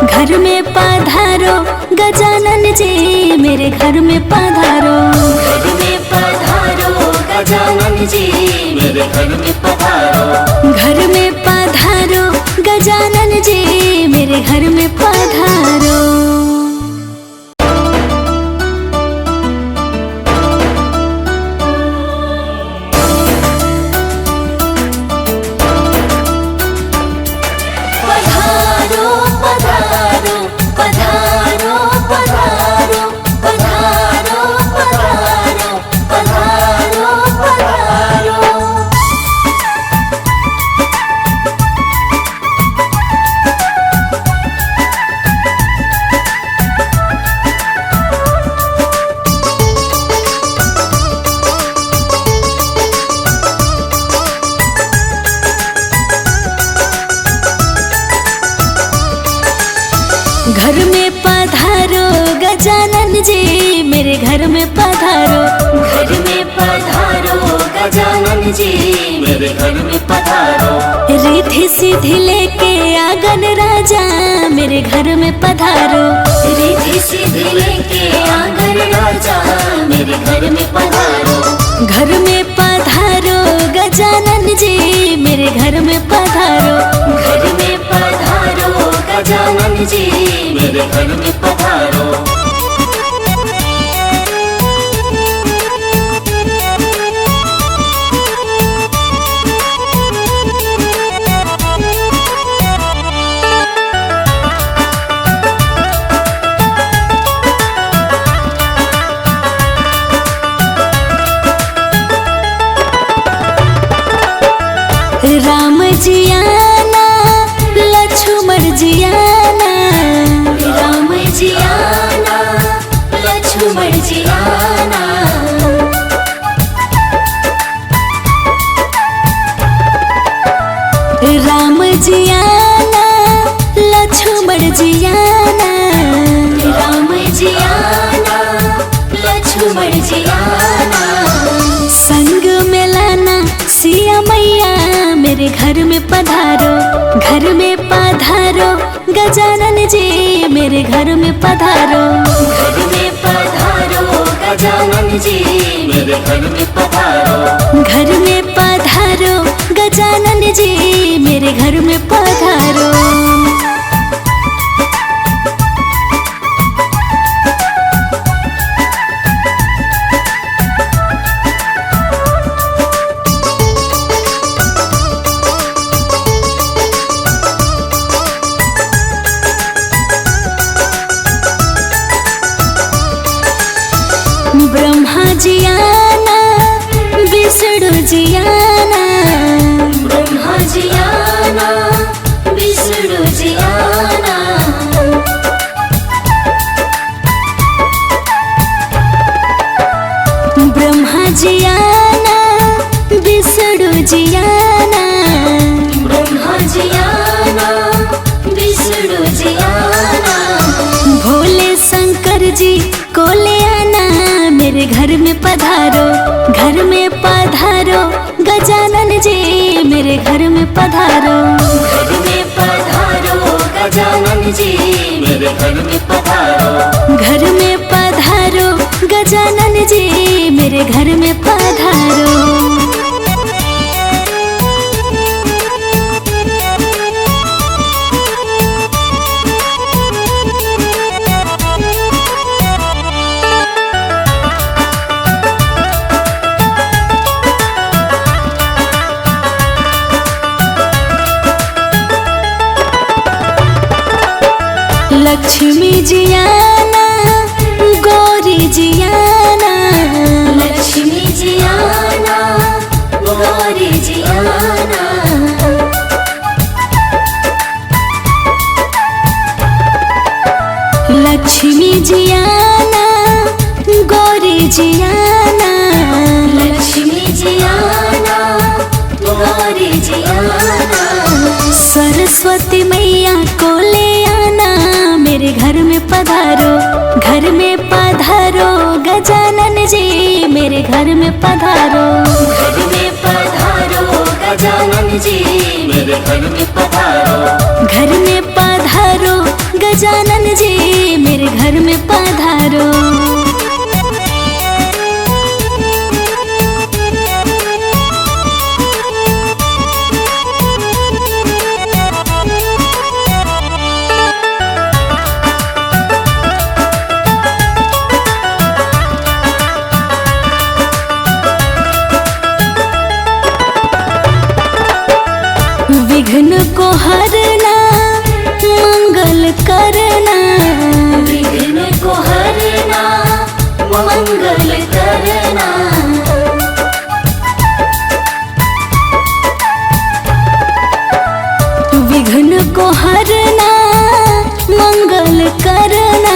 घर में पधारो, गजानन जी मेरे घर में पधारो। घर में पधारो गजानन जी मेरे घर में पधारो, घर में पधारो, गजानन जी मेरे घर में पधारो। पधारो पधारो पधारो पधारो पधारो पधारो पधारो पधारो, घर में पधारो, गजानन जी मेरे घर में पधारो। घर में पधारो गजानन जी मेरे घर में पधारो, रिद्धि सिद्धि लेके आंगन राजा मेरे घर में पधारो। रिद्धि सिद्धि लेके आंगन राजा मेरे घर में पधारो, घर में पधारो, गजानन जी मेरे घर में पधारो। घर में पधारो गजानन जी मेरे घर में पधारो, जियाना लक्ष्मण जियाना, राम जी आना लक्ष्मण जी आना। राम जियाना लक्ष्मण जियाना, राम जी आना लक्ष्मण जी आना। संग में लाना सिया मैया मेरे घर में पधारो, घर में पधारो गजानन जी मेरे घर में पधारो, घर में पधारो गजानन जी मेरे घर में पधारो, घर में पधारो गजानन जी मेरे घर में पधारो। ब्रह्मा जियाना विष्णु जियाना, ब्रह्मा जी आना विष्णु जी आना। ब्रह्मा जियाना विष्णु जियाना, ब्रह्मा जी आना विष्णु जी आना। भोले शंकर जी को ले आना मेरे घर में पधारो, घर में पधारो गजानन जी मेरे घर में पधारो, घर में पधारो गजानन जी मेरे घर में पधारो, घर में पधारो गजानन जी मेरे घर में पधारो। लक्ष्मी जियाना गौरी जियाना, लक्ष्मी जी आना गौरी जी आना। लक्ष्मी जियाना गौरी जियाना, लक्ष्मी जी आना गौरी जी आना। सरस्वती मैया को ले आना मेरे घर में पधारो, घर में पधारो गजानन जी मेरे घर में पधारो, घर में पधारो गजानन जी मेरे घर में पधारो, घर में पधारो गजानन जी मेरे घर में पधारो। विघ्न को हरना मंगल करना, विघ्न को हरना मंगल करना। विघ्न को हरना मंगल करना,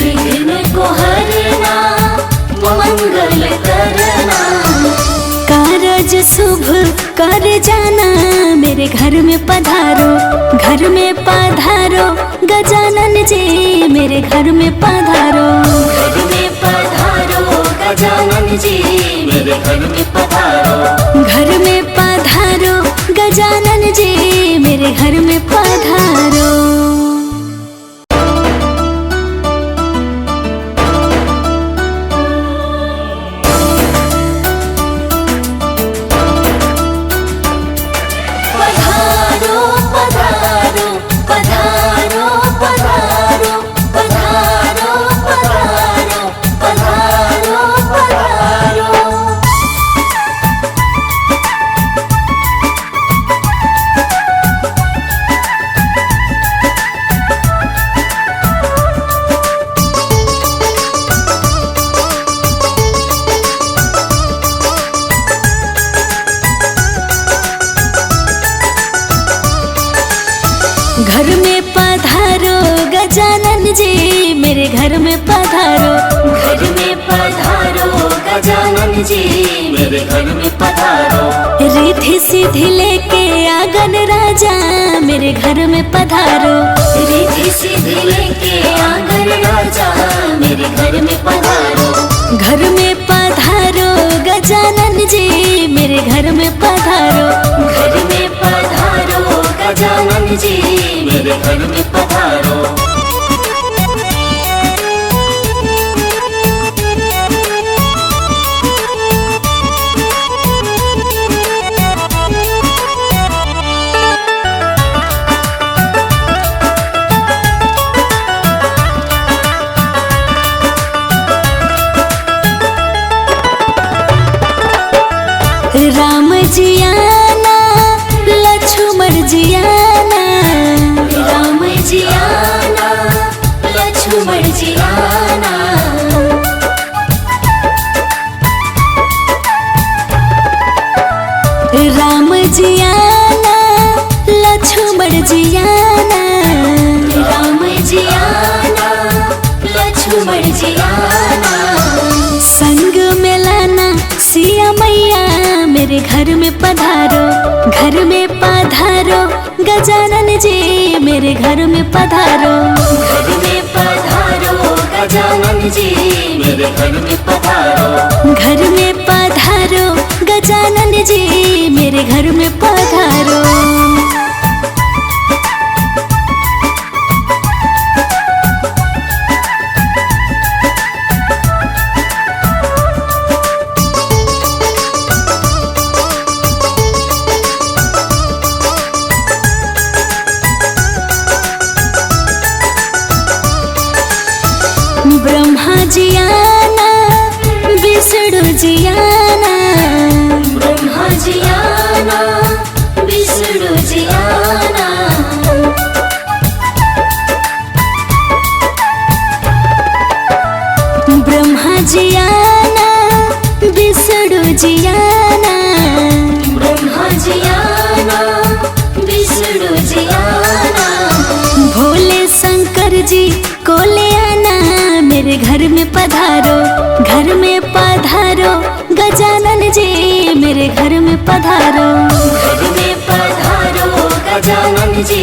विघ्न को हरना मंगल करना। कारज शुभ कर जाना मेरे घर में पधारो, घर में पधारो गजानन जी मेरे घर में पधारो, घर में पधारो गजानन जी मेरे घर में पधारो, घर में पधारो गजानन जी मेरे घर में पधारो। गजानन जी मेरे घर में पधारो। रिद्धि सिद्धि लेके आंगन राजा मेरे घर में पधारो। रिद्धि सिद्धि लेके आंगन राजा मेरे घर में पधारो। घर में पधारो गजानन जी मेरे घर में पधारो। घर में पधारो गजानन जी मेरे घर में पधारो। राम जी आना लक्ष्मण जी आना। राम जी आना लक्ष्मण जी आना। राम जी आना लक्ष्मण जी आना। राम जी आना लक्ष्मण जी आना। संग में लाना सिया मैया मेरे घर में पधारो। घर में पधारो गजानन जी मेरे घर में पधारो। घर में पधारो गजानन जी मेरे घर में पधारो। घर में पधारो गजानन जी मेरे घर में पधारो। ब्रह्मा जी आना विष्णु जी आना। ब्रह्मा जी आना विष्णु जी आना। ब्रह्मा जी आना विष्णु जी आना। ब्रह्मा जी आना विष्णु जी आना। भोले शंकर जी को ले आना मेरे घर में पधारो। घर में पधारो गजानन जी मेरे घर में पधारो। घर में पधारो गजानन जी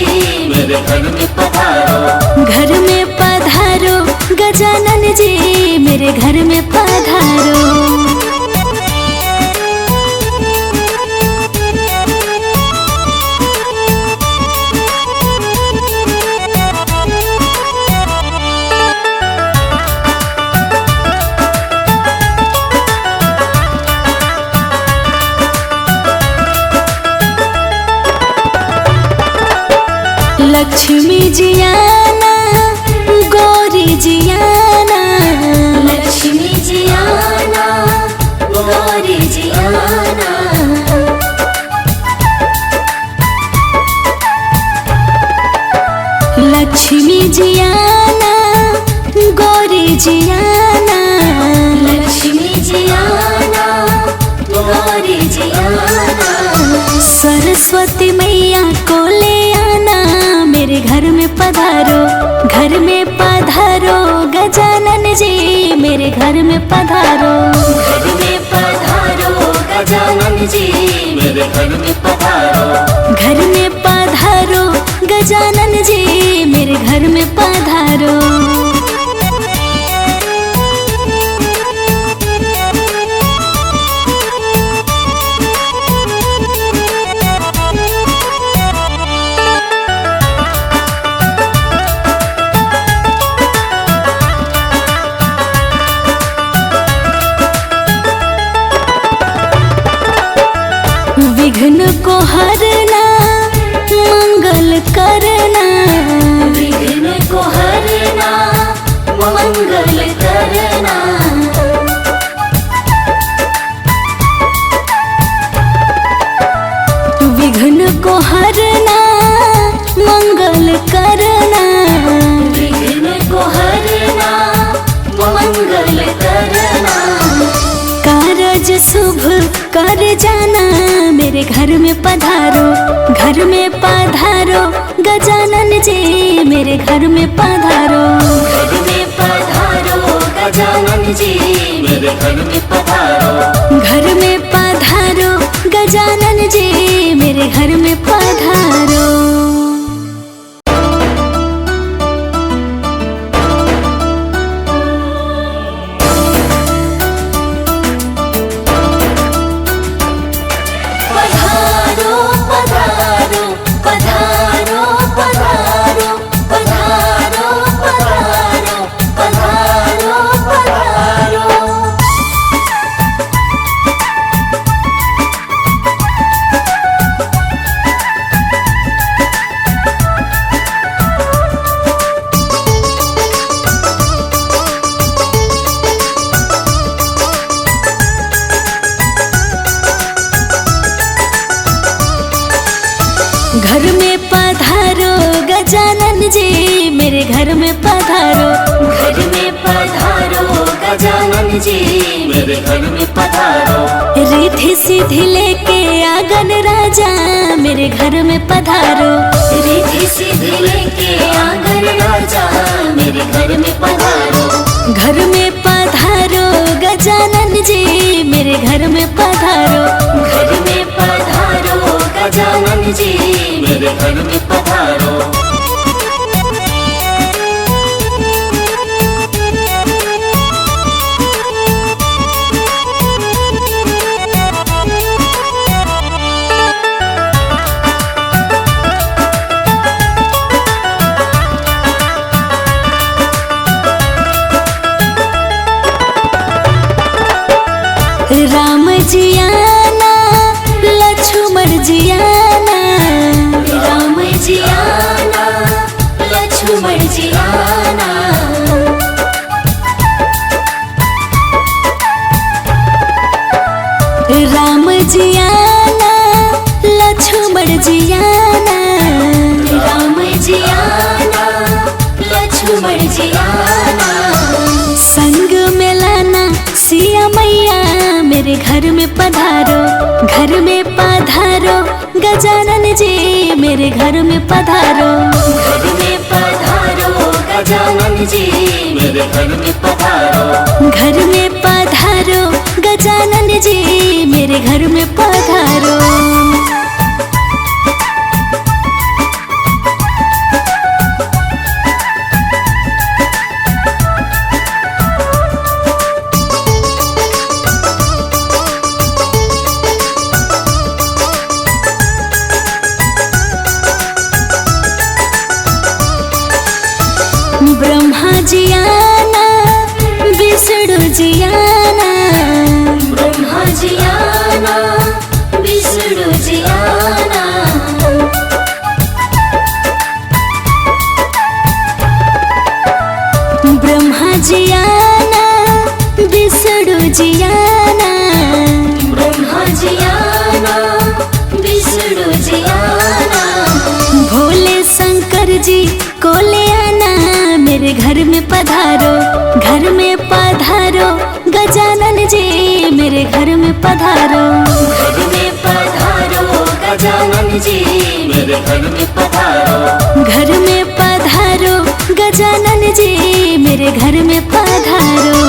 मेरे घर में पधारो। घर में पधारो गजानन जी मेरे घर में पधारो। लक्ष्मी जी आना गौरी जी आना। लक्ष्मी जी आना गौरी जी आना। लक्ष्मी जी आना गौरी जी आना। लक्ष्मी जी आना गौरी जी आना। सरस्वती मैया को ले आना मेरे घर में पधारो। घर में पधारो गजानन जी मेरे घर में पधारो। घर में पधारो गजानन जी मेरे घर में पधारो। घर में पधारो गजानन जी मेरे घर में पधारो। विघ्न को हरना मंगल करना। विघ्न को हरना मंगल करना। विघ्न को हरना मंगल करना। विघ्न को हरना मंगल करना। कारज शुभ कर जाना मेरे घर में पधारो। घर में पधारो गजानन जी मेरे घर में पधारो। घर में पधारो गजानन जी मेरे घर में पधारो। गजानन जी मेरे घर में पधारो। घर में पधारो गजानन जी मेरे घर में पधारो। रिद्धि सिद्धि लेके आंगन राजा मेरे घर में पधारो। रिद्धि सिद्धि लेके आंगन राजा मेरे घर में पधारो। घर में पधारो गजानन जी मेरे घर में पधारो। घर में पधारो गजानन जी मेरे घर में पधारो। राम जी आना लक्ष्मण जी आना। राम जी आना लक्ष्मण जी आना। राम जी आना लक्ष्मण जी आना। राम जी आना लक्ष्मण जी आना। संग में लाना सिया मैया मेरे घर में पधारो। घर में पधारो गजानन जी मेरे घर में पधारो। घर में पधारो गजानन जी मेरे घर में पधारो। घर में पधारो गजानन जी मेरे घर में पधारो। ब्रह्मा जी आना विष्णु जी आना। ब्रह्मा जी आना विष्णु जी आना। ब्रह्मा जी आना विष्णु जी आना। ब्रह्मा जी आना विष्णु जी आना। भोले शंकर जी को ले आना मेरे घर में पधारो। घर में पधारो गजानन जी मेरे घर में पधारो। घर में पधारो गजानन जी मेरे घर में पधारो। घर में पधारो गजानन जी मेरे घर में पधारो।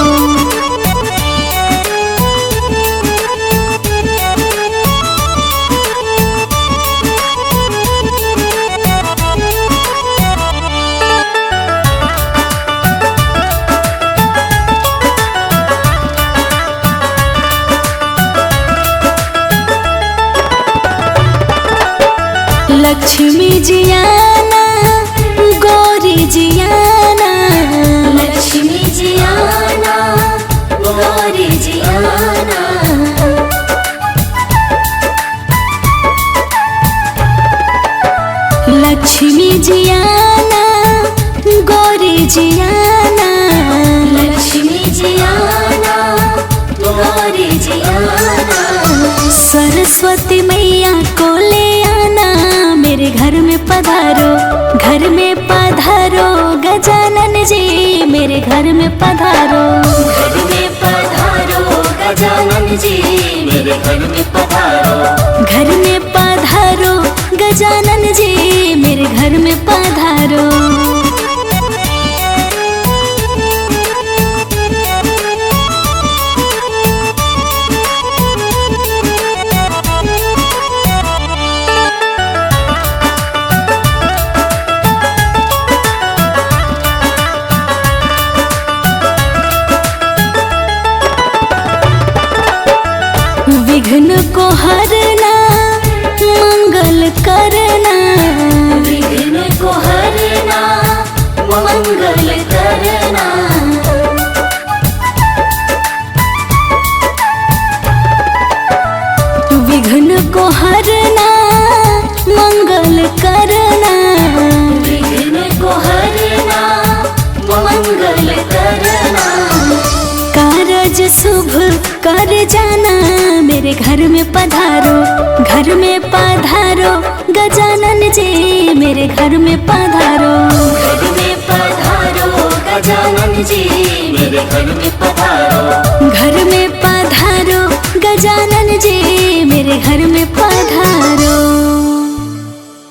लक्ष्मी जी आना गौरी जी आना। लक्ष्मी जी आना गौरी जी आना। लक्ष्मी जी आना गौरी जी आना। लक्ष्मी जी आना गौरी जी आना। सरस्वती मैया को ले आना मेरे घर में पधारो। घर में पधारो गजानन जी मेरे घर में पधारो। घर में पधारो गजानन जी मेरे घर में पधारो। घर में पधारो गजानन जी मेरे घर में पधारो। विघ्न को हरना मंगल करना। विघ्न को हरना मंगल करना। विघ्न को हरना मंगल करना। विघ्न को हरना मंगल करना। कारज शुभ कर जाना मेरे घर में पधारो। घर में पधारो गजानन जी मेरे घर में पधारो।